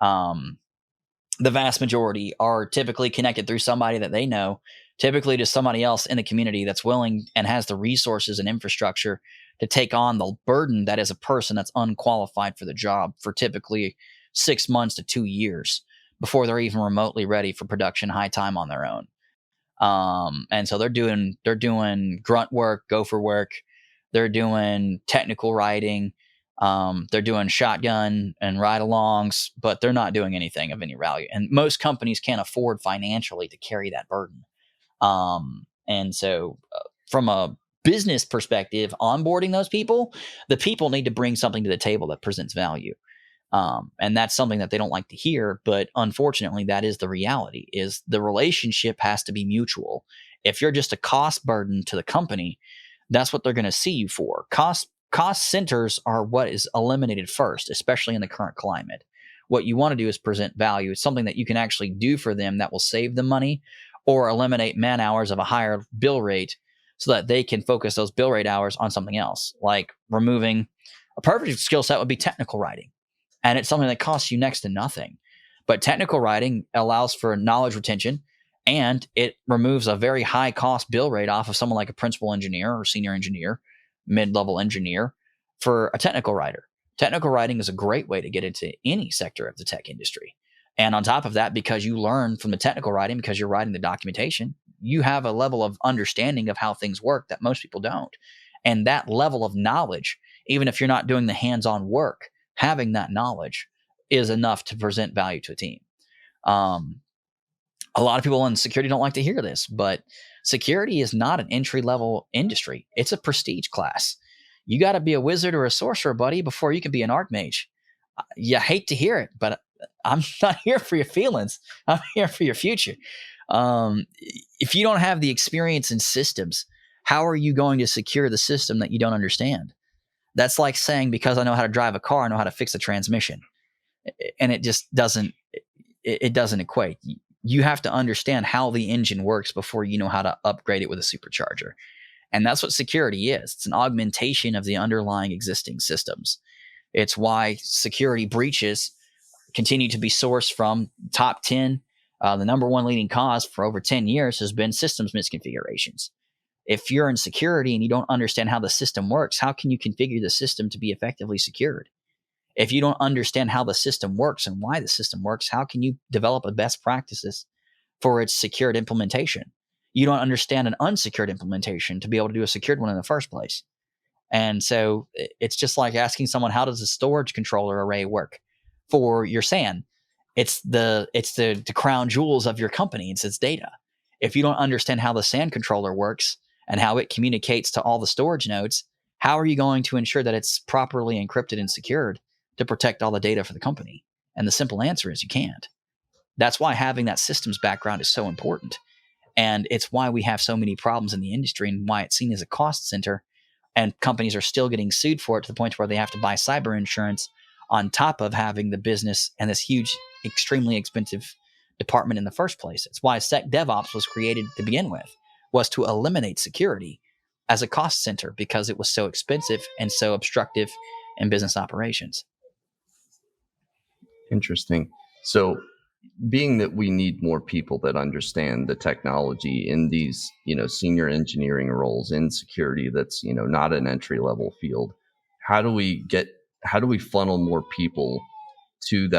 The vast majority are typically connected through somebody that they know, typically to somebody else in the community that's willing and has the resources and infrastructure to take on the burden that is a person that's unqualified for the job for typically 6 months to 2 years before they're even remotely ready for production high time on their own. And so they're doing grunt work, gopher work. They're doing technical writing. They're doing shotgun and ride-alongs, but they're not doing anything of any value. And most companies can't afford financially to carry that burden. And so, from a business perspective, onboarding those people, the people need to bring something to the table that presents value. And that's something that they don't like to hear, but unfortunately, that is the reality. Is the relationship has to be mutual. If you're just a cost burden to the company, that's what they're going to see you for. Cost centers are what is eliminated first, especially in the current climate. What you want to do is present value. It's something that you can actually do for them that will save them money or eliminate man hours of a higher bill rate so that they can focus those bill rate hours on something else, like removing a perfect skill set would be technical writing. And it's something that costs you next to nothing. But technical writing allows for knowledge retention, and it removes a very high cost bill rate off of someone like a principal engineer or senior engineer, mid-level engineer for a technical writer. Technical writing is a great way to get into any sector of the tech industry. And on top of that, because you learn from the technical writing, because you're writing the documentation, you have a level of understanding of how things work that most people don't. And that level of knowledge, even if you're not doing the hands-on work, having that knowledge is enough to present value to a team. A lot of people in security don't like to hear this, but security is not an entry-level industry. It's a prestige class. You got to be a wizard or a sorcerer, buddy, before you can be an archmage. You hate to hear it, but I'm not here for your feelings. I'm here for your future. If you don't have the experience in systems, how are you going to secure the system that you don't understand? That's like saying, because I know how to drive a car, I know how to fix a transmission. And it just doesn't equate. You have to understand how the engine works before you know how to upgrade it with a supercharger. And that's what security is. It's an augmentation of the underlying existing systems. It's why security breaches continue to be sourced from top 10. The number one leading cause for over 10 years has been systems misconfigurations. If you're in security and you don't understand how the system works, how can you configure the system to be effectively secured? If you don't understand how the system works and why the system works, how can you develop a best practices for its secured implementation? You don't understand an unsecured implementation to be able to do a secured one in the first place. And so it's just like asking someone, how does a storage controller array work for your SAN? It's the crown jewels of your company. It's its data. If you don't understand how the SAN controller works and how it communicates to all the storage nodes, how are you going to ensure that it's properly encrypted and secured to protect all the data for the company? And the simple answer is you can't. That's why having that systems background is so important. And it's why we have so many problems in the industry and why it's seen as a cost center. And companies are still getting sued for it to the point where they have to buy cyber insurance on top of having the business and this huge, extremely expensive department in the first place. It's why Sec DevOps was created to begin with, was to eliminate security as a cost center because it was so expensive and so obstructive in business operations. Interesting. So, being that we need more people that understand the technology in these, senior engineering roles in security, that's, not an entry level field, how do we funnel more people to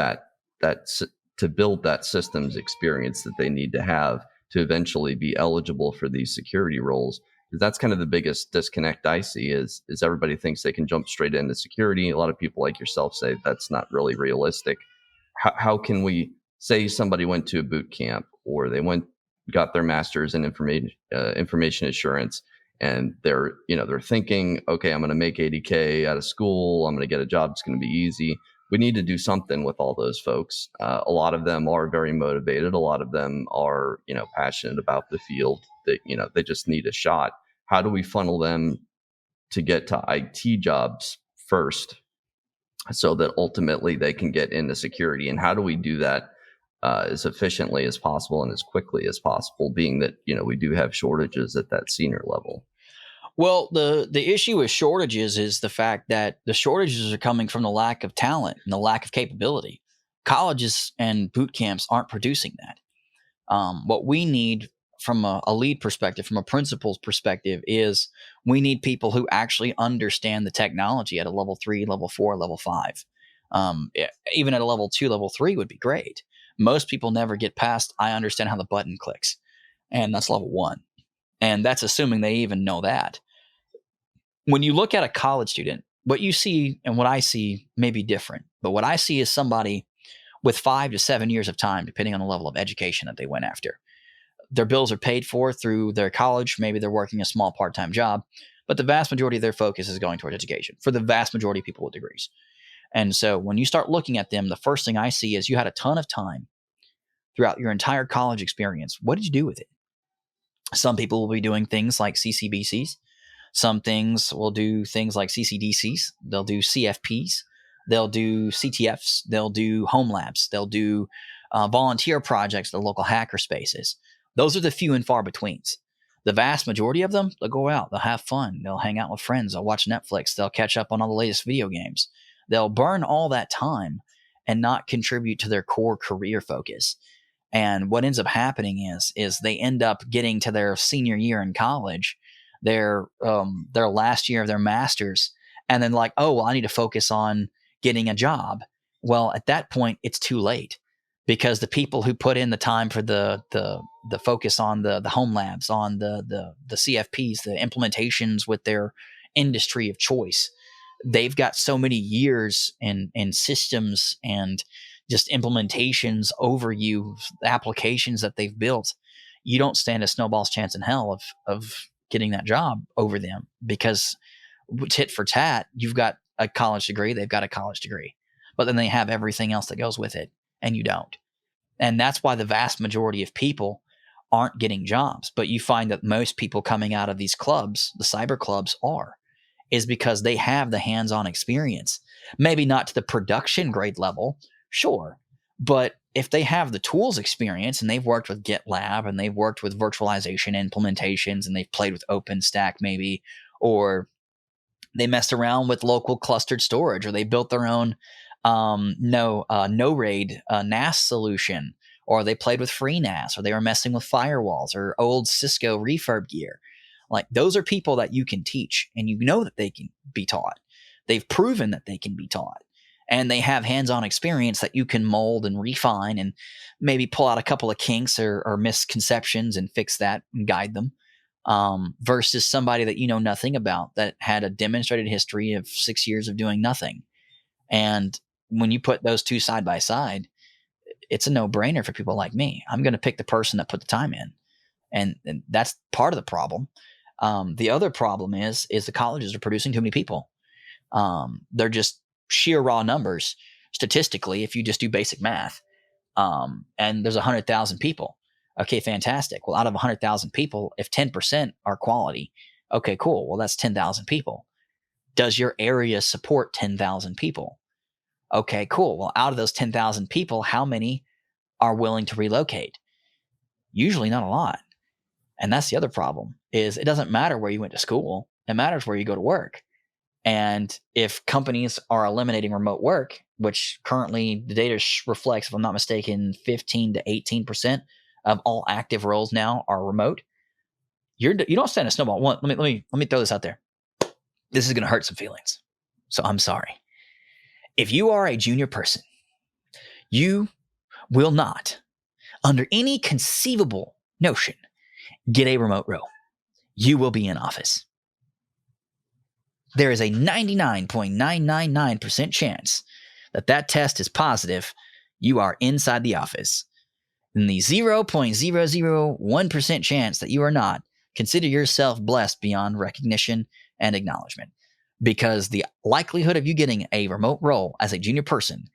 to build that systems experience that they need to have to eventually be eligible for these security roles? Because that's kind of the biggest disconnect I see is everybody thinks they can jump straight into security. A lot of people like yourself say that's not really realistic. How can we say somebody went to a boot camp or they got their master's in information assurance, and they're thinking, okay, I'm going to make 80K out of school, I'm going to get a job, it's going to be easy. We need to do something with all those folks. A lot of them are very motivated. A lot of them are, passionate about the field. That they just need a shot. How do we funnel them to get to IT jobs first, so that ultimately they can get into security? And how do we do that as efficiently as possible and as quickly as possible, being that we do have shortages at that senior level? Well, the issue with shortages is the fact that the shortages are coming from the lack of talent and the lack of capability. Colleges and boot camps aren't producing that. What we need from a lead perspective, from a principal's perspective, is we need people who actually understand the technology at a level 3, level 4, level 5. Even at a level 2, level 3 would be great. Most people never get past, I understand how the button clicks. And that's level 1. And that's assuming they even know that. When you look at a college student, what you see and what I see may be different. But what I see is somebody with 5 to 7 years of time, depending on the level of education that they went after. Their bills are paid for through their college. Maybe they're working a small part-time job, but the vast majority of their focus is going towards education for the vast majority of people with degrees. And so when you start looking at them, the first thing I see is you had a ton of time throughout your entire college experience. What did you do with it? Some people will be doing things like CCBCs. Some things will do things like CCDCs. They'll do CFPs. They'll do CTFs. They'll do home labs. They'll do volunteer projects at the local hacker spaces. Those are the few and far betweens. The vast majority of them, they'll go out. They'll have fun. They'll hang out with friends. They'll watch Netflix. They'll catch up on all the latest video games. They'll burn all that time and not contribute to their core career focus. And what ends up happening is they end up getting to their senior year in college, their last year of their master's, and then like, oh, well, I need to focus on getting a job. Well, at that point, it's too late, because the people who put in the time for the focus on the home labs, on the CFPs, the implementations with their industry of choice, they've got so many years in systems and just implementations over you, applications that they've built. You don't stand a snowball's chance in hell of getting that job over them, because tit for tat, you've got a college degree, they've got a college degree, but then they have everything else that goes with it, and you don't. And that's why the vast majority of people aren't getting jobs. But you find that most people coming out of these clubs, the cyber clubs, is because they have the hands-on experience. Maybe not to the production grade level, sure, but if they have the tools experience and they've worked with GitLab and they've worked with virtualization implementations and they've played with OpenStack maybe, or they messed around with local clustered storage, or they built their own no-RAID NAS solution, or they played with FreeNAS, or they were messing with firewalls or old Cisco refurb gear. Like, those are people that you can teach, and you know that they can be taught. They've proven that they can be taught, and they have hands-on experience that you can mold and refine and maybe pull out a couple of kinks or misconceptions and fix that and guide them. Versus somebody that you know nothing about, that had a demonstrated history of 6 years of doing nothing. And when you put those two side by side, it's a no-brainer for people like me. I'm going to pick the person that put the time in. And that's part of the problem. The other problem is the colleges are producing too many people. They're just sheer raw numbers statistically, if you just do basic math, and there's 100,000 people. Okay, fantastic. Well, out of 100,000 people, if 10% are quality, okay, cool. Well, that's 10,000 people. Does your area support 10,000 people? Okay, cool. Well, out of those 10,000 people, how many are willing to relocate? Usually not a lot. And that's the other problem, is it doesn't matter where you went to school. It matters where you go to work. And if companies are eliminating remote work, which currently the data reflects, if I'm not mistaken, 15 to 18% of all active roles now are remote. You don't stand a snowball. Let me throw this out there. This is going to hurt some feelings, so I'm sorry. If you are a junior person, you will not, under any conceivable notion, get a remote role. You will be in office. There is a 99.999% chance that test is positive. You are inside the office. And the 0.001% chance that you are not, consider yourself blessed beyond recognition and acknowledgement. Because the likelihood of you getting a remote role as a junior person,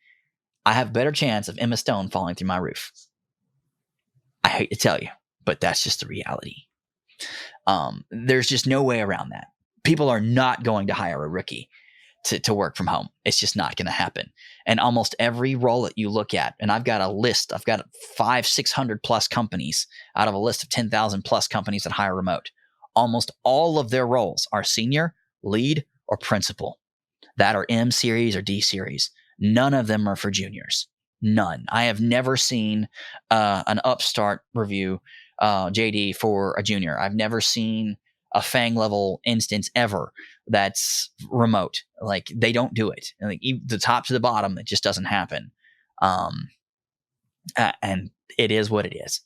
I have a better chance of Emma Stone falling through my roof. I hate to tell you, but that's just the reality. There's just no way around that. People are not going to hire a rookie to work from home. It's just not going to happen. And almost every role that you look at, and I've got a list, I've got 500-600 plus companies out of a list of 10,000 plus companies that hire remote. Almost all of their roles are senior, lead, or principal. That are M series or D series. None of them are for juniors. None. I have never seen an upstart review JD for a junior. I've never seen a FANG level instance ever that's remote. Like, they don't do it. Like, the top to the bottom, it just doesn't happen. And it is what it is.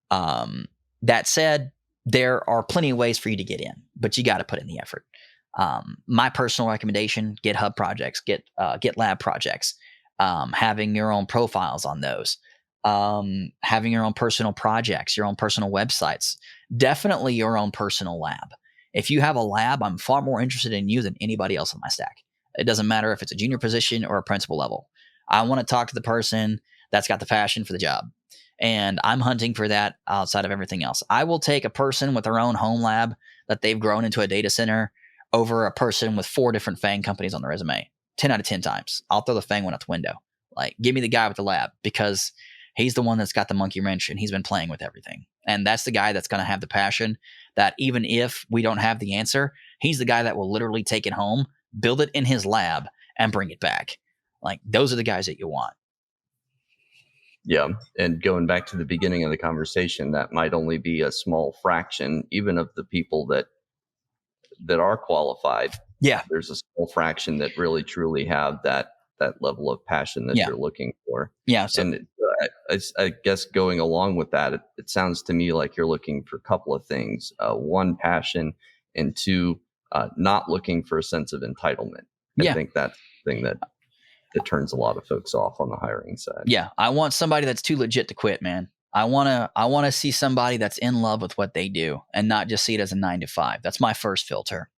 That said, there are plenty of ways for you to get in, but you got to put in the effort. My personal recommendation: GitHub projects, GitLab projects, having your own profiles on those, having your own personal projects, your own personal websites, definitely your own personal lab. If you have a lab, I'm far more interested in you than anybody else on my stack. It doesn't matter if it's a junior position or a principal level. I want to talk to the person that's got the passion for the job. And I'm hunting for that outside of everything else. I will take a person with their own home lab that they've grown into a data center over a person with 4 different FANG companies on the resume. 10 out of 10 times. I'll throw the FANG one out the window. Like, give me the guy with the lab, because he's the one that's got the monkey wrench and he's been playing with everything. And that's the guy that's going to have the passion that even if we don't have the answer, he's the guy that will literally take it home, build it in his lab, and bring it back. Like, those are the guys that you want. Yeah. And going back to the beginning of the conversation, that might only be a small fraction, even of the people that are qualified. Yeah. There's a small fraction that really truly have that level of passion that you're looking for. Yeah. So, and I guess going along with that, it sounds to me like you're looking for a couple of things. 1, passion, and 2, not looking for a sense of entitlement. I think that's the thing that turns a lot of folks off on the hiring side. Yeah. I want somebody that's too legit to quit, man. I want to see somebody that's in love with what they do and not just see it as a 9 to 5. That's my first filter.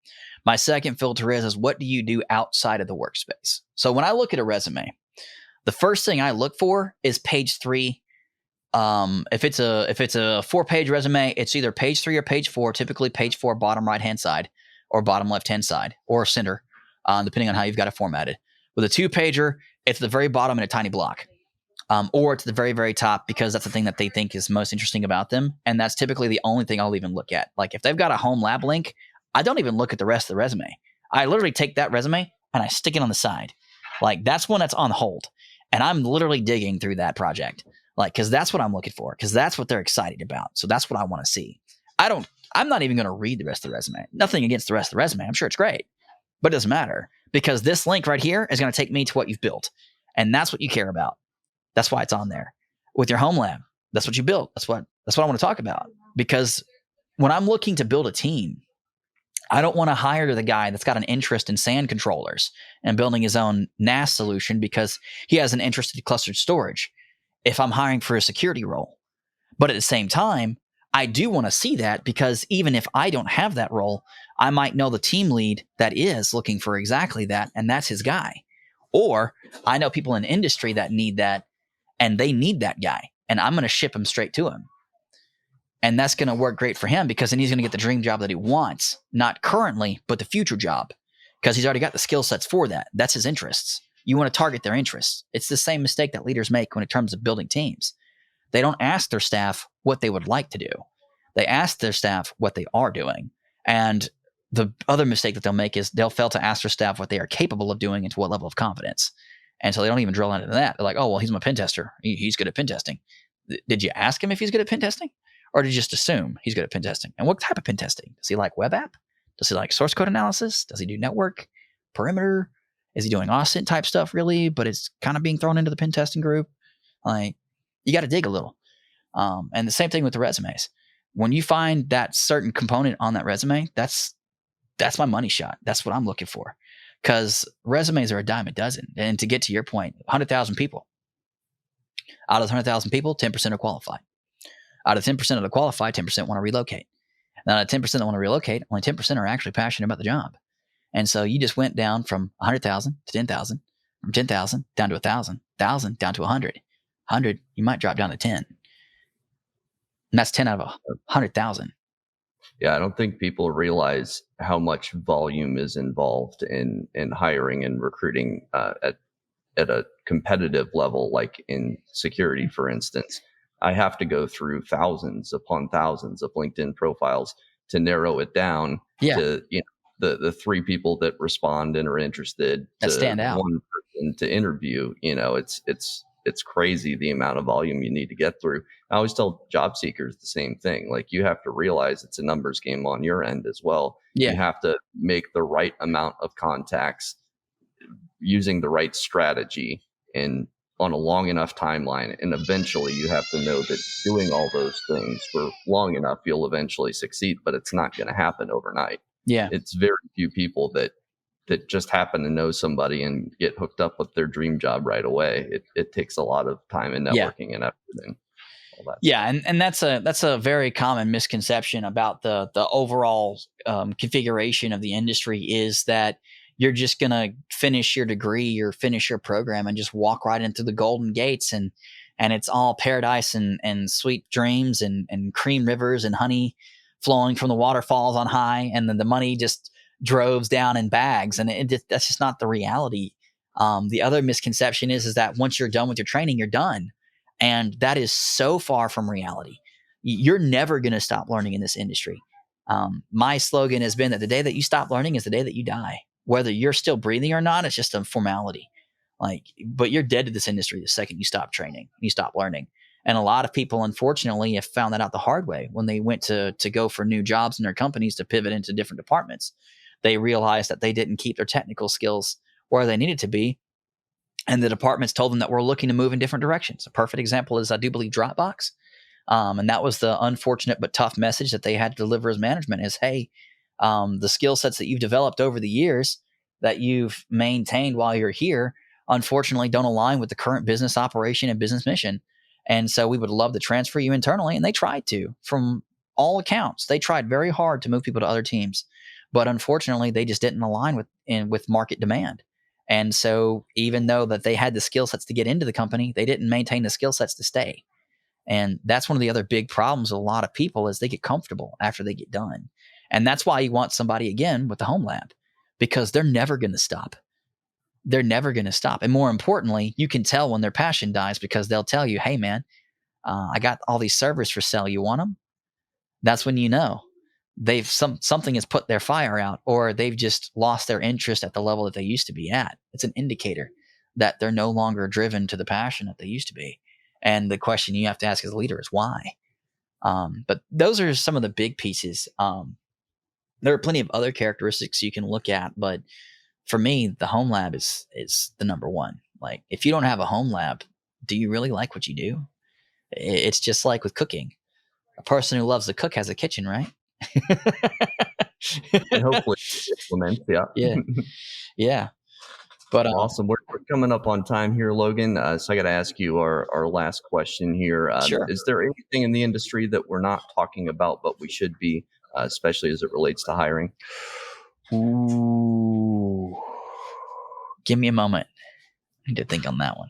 My second filter is what do you do outside of the workspace? So when I look at a resume, the first thing I look for is page 3. If it's a 4-page resume, it's either page 3 or page 4, typically page 4, bottom right-hand side or bottom left-hand side or center, depending on how you've got it formatted. With a 2-pager, it's the very bottom in a tiny block. Or it's the very, very top, because that's the thing that they think is most interesting about them. And that's typically the only thing I'll even look at. Like, if they've got a home lab link, I don't even look at the rest of the resume. I literally take that resume and I stick it on the side. Like, that's one that's on hold. And I'm literally digging through that project. Like, because that's what I'm looking for, because that's what they're excited about. So that's what I want to see. I'm not even going to read the rest of the resume. Nothing against the rest of the resume. I'm sure it's great, but it doesn't matter, because this link right here is going to take me to what you've built. And that's what you care about. That's why it's on there. With your home lab, that's what you built. That's what I want to talk about. Because when I'm looking to build a team, I don't want to hire the guy that's got an interest in SAN controllers and building his own NAS solution because he has an interest in clustered storage if I'm hiring for a security role. But at the same time, I do want to see that, because even if I don't have that role, I might know the team lead that is looking for exactly that, and that's his guy. Or I know people in industry that need that, and they need that guy, and I'm going to ship him straight to him. And that's going to work great for him, because then he's going to get the dream job that he wants, not currently, but the future job, because he's already got the skill sets for that. That's his interests. You want to target their interests. It's the same mistake that leaders make when it comes to building teams. They don't ask their staff what they would like to do. They ask their staff what they are doing. And the other mistake that they'll make is they'll fail to ask their staff what they are capable of doing and to what level of confidence. And so they don't even drill into that. They're like, oh, well, he's my pen tester. He's good at pen testing. Did you ask him if he's good at pen testing? Or did you just assume he's good at pen testing? And what type of pen testing? Does he like web app? Does he like source code analysis? Does he do network, perimeter? Is he doing OSINT type stuff really? But it's kind of being thrown into the pen testing group. Like, you got to dig a little. And the same thing with the resumes. When you find that certain component on that resume, that's my money shot. That's what I'm looking for, because resumes are a dime a dozen. And to get to your point, 100,000 people. Out of 100,000 people, 10% are qualified. Out of 10% of the qualified, 10% want to relocate. Now, out of 10% that want to relocate, only 10% are actually passionate about the job. And so you just went down from 100,000 to 10,000, from 10,000 down to 1,000, 1,000 down to 100. 100, you might drop down to 10. And that's 10 out of 100,000. Yeah, I don't think people realize how much volume is involved in hiring and recruiting at a competitive level, like in security, for instance. I have to go through thousands upon thousands of LinkedIn profiles to narrow it down to the 3 people that respond and are interested, that stand out, 1 person to interview. It's crazy the amount of volume you need to get through. I always tell job seekers the same thing. Like, you have to realize it's a numbers game on your end as well. Yeah. You have to make the right amount of contacts using the right strategy and on a long enough timeline. And eventually you have to know that doing all those things for long enough, you'll eventually succeed, but it's not going to happen overnight. Yeah. It's very few people that just happen to know somebody and get hooked up with their dream job right away. It takes a lot of time and networking and effort and all that. Yeah. And that's a very common misconception about the overall configuration of the industry, is that you're just going to finish your degree or finish your program and just walk right into the golden gates, and it's all paradise and sweet dreams and cream rivers and honey flowing from the waterfalls on high. And then the money just droves down in bags. And that's just not the reality. The other misconception is that once you're done with your training, you're done. And that is so far from reality. You're never going to stop learning in this industry. My slogan has been that the day that you stop learning is the day that you die. Whether you're still breathing or not, it's just a formality. But you're dead to this industry the second you stop training, you stop learning. And a lot of people, unfortunately, have found that out the hard way when they went to go for new jobs in their companies to pivot into different departments. They realized that they didn't keep their technical skills where they needed to be. And the departments told them that we're looking to move in different directions. A perfect example is, I do believe, Dropbox. And that was the unfortunate but tough message that they had to deliver as management is, hey, the skill sets that you've developed over the years that you've maintained while you're here, unfortunately, don't align with the current business operation and business mission. And so we would love to transfer you internally. And they tried to, from all accounts. They tried very hard to move people to other teams. But unfortunately, they just didn't align with market demand. And so even though that they had the skill sets to get into the company, they didn't maintain the skill sets to stay. And that's one of the other big problems with a lot of people, is they get comfortable after they get done. And that's why you want somebody, again, with the home lab, because they're never going to stop. They're never going to stop. And more importantly, you can tell when their passion dies, because they'll tell you, hey, man, I got all these servers for sale. You want them? That's when you know something has put their fire out, or they've just lost their interest at the level that they used to be at. It's an indicator that they're no longer driven to the passion that they used to be. And the question you have to ask as a leader is why. But those are some of the big pieces. There are plenty of other characteristics you can look at, but for me, the home lab is the number one. Like, if you don't have a home lab, do you really like what you do? It's just like with cooking. A person who loves to cook has a kitchen, right? And hopefully implement. Yeah. But awesome. We're coming up on time here, Logan. So I got to ask you our last question here. Sure. Is there anything in the industry that we're not talking about, but we should be, especially as it relates to hiring? Ooh. Give me a moment. need to think on that one.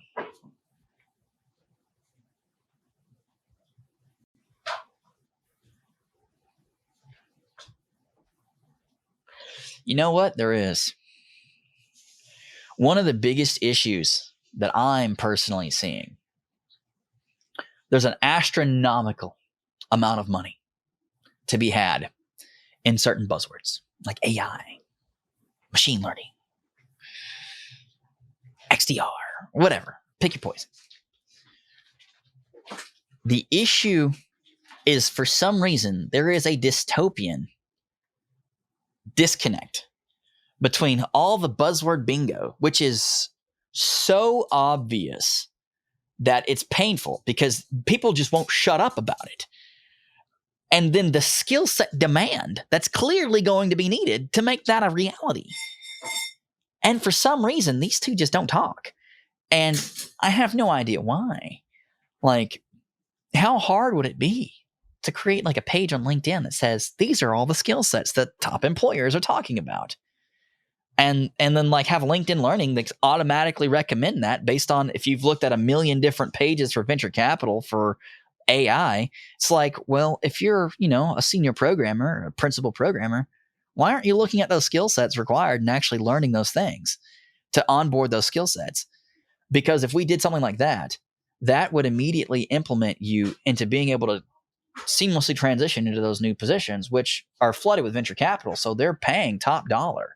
You know what? There is. One of the biggest issues that I'm personally seeing, there's an astronomical amount of money to be had in certain buzzwords like AI, machine learning, XDR, whatever. Pick your poison. The issue is, for some reason, there is a dystopian disconnect between all the buzzword bingo, which is so obvious that it's painful because people just won't shut up about it. And then the skill set demand that's clearly going to be needed to make that a reality. And for some reason, these two just don't talk. And I have no idea why. Like, how hard would it be to create like a page on LinkedIn that says, these are all the skill sets that top employers are talking about? And then like have LinkedIn Learning that automatically recommend that based on if you've looked at a million different pages for venture capital for AI. It's like, well, if you're, a senior programmer, a principal programmer, why aren't you looking at those skill sets required and actually learning those things to onboard those skill sets? Because if we did something like that, that would immediately implement you into being able to seamlessly transition into those new positions, which are flooded with venture capital. So they're paying top dollar.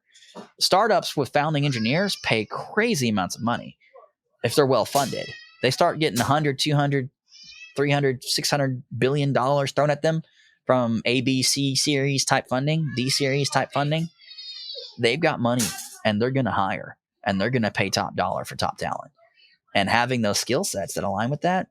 Startups with founding engineers pay crazy amounts of money if they're well funded. They start getting 100, 200, 300, 600 billion dollars thrown at them from A, B, C series type funding, D series type funding. They've got money and they're going to hire and they're going to pay top dollar for top talent. And having those skill sets that align with that,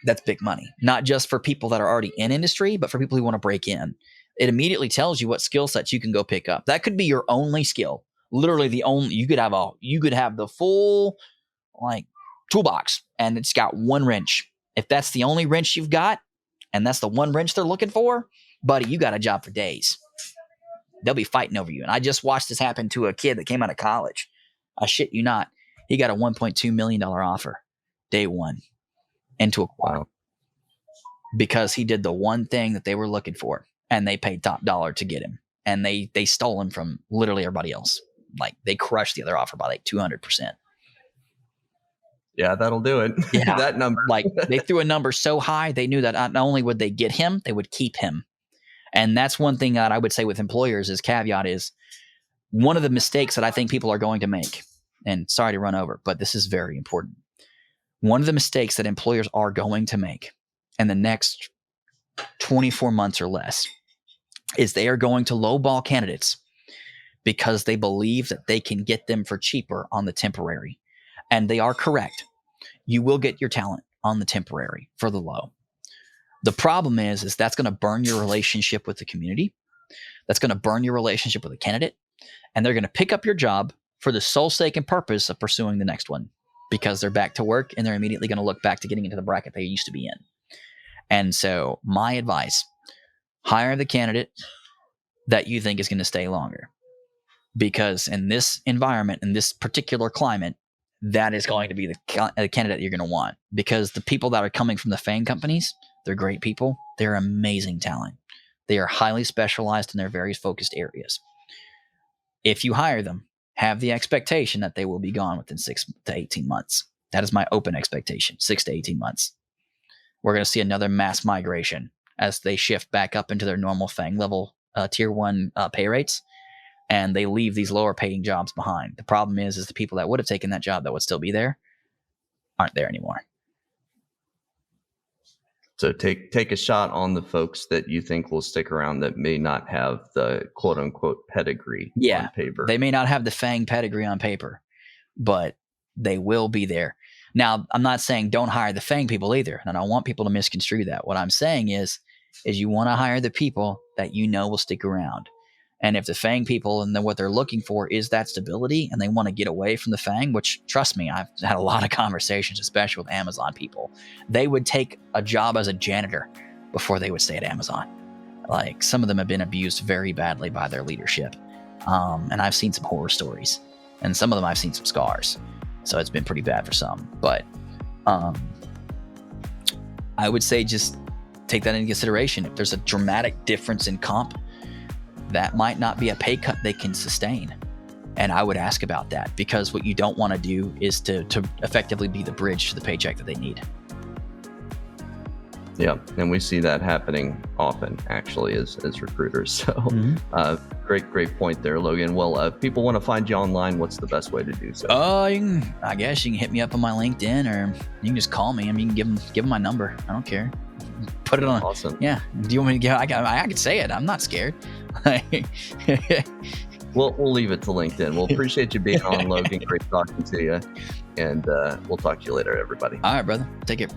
that's big money. Not just for people that are already in industry, but for people who want to break in. It immediately tells you what skill sets you can go pick up. That could be your only skill. Literally the only, you could have the full like toolbox and it's got one wrench. If that's the only wrench you've got and that's the one wrench they're looking for, buddy, you got a job for days. They'll be fighting over you. And I just watched this happen to a kid that came out of college. I shit you not. He got a $1.2 million offer day one into a quad because he did the one thing that they were looking for. And they paid top dollar to get him. And they stole him from literally everybody else. Like they crushed the other offer by like 200%. Yeah, that'll do it. Yeah. That number. Like they threw a number so high, they knew that not only would they get him, they would keep him. And that's one thing that I would say with employers is caveat is one of the mistakes that I think people are going to make. And sorry to run over, but this is very important. One of the mistakes that employers are going to make in the next 24 months or less is they are going to lowball candidates because they believe that they can get them for cheaper on the temporary. And they are correct. You will get your talent on the temporary for the low. The problem is that's going to burn your relationship with the community. That's going to burn your relationship with the candidate. And they're going to pick up your job for the sole sake and purpose of pursuing the next one because they're back to work and they're immediately going to look back to getting into the bracket they used to be in. And so my advice, hire the candidate that you think is going to stay longer. Because in this environment, in this particular climate, that is going to be the candidate you're going to want. Because the people that are coming from the FANG companies, they're great people. They're amazing talent. They are highly specialized in their various focused areas. If you hire them, have the expectation that they will be gone within 6 to 18 months. That is my open expectation, 6 to 18 months. We're going to see another mass migration as they shift back up into their normal FANG level tier 1 pay rates, and they leave these lower paying jobs behind. The problem is the people that would have taken that job that would still be there aren't there anymore. So take a shot on the folks that you think will stick around that may not have the quote unquote pedigree on paper. They may not have the FANG pedigree on paper, but they will be there. Now, I'm not saying don't hire the FANG people either, and I don't want people to misconstrue that. What I'm saying is you want to hire the people that you know will stick around. And if the FANG people and what they're looking for is that stability and they want to get away from the FANG, which trust me, I've had a lot of conversations, especially with Amazon people. They would take a job as a janitor before they would stay at Amazon. Like some of them have been abused very badly by their leadership. And I've seen some horror stories. and some of them I've seen some scars. So it's been pretty bad for some. But I would say just take that into consideration. If there's a dramatic difference in comp, that might not be a pay cut they can sustain. And I would ask about that, because what you don't want to do is to effectively be the bridge to the paycheck that they need. Yeah, and we see that happening often, actually, as recruiters. So, great point there, Logan. Well, if people want to find you online, what's the best way to do so? I guess you can hit me up on my LinkedIn, or you can just call me. I mean, you can give them my number. I don't care. Put it on. Awesome. Yeah. Do you want me to get? I can say it. I'm not scared. We'll leave it to LinkedIn. We'll appreciate you being on, Logan. Great talking to you, and we'll talk to you later, everybody. All right, brother. Take care.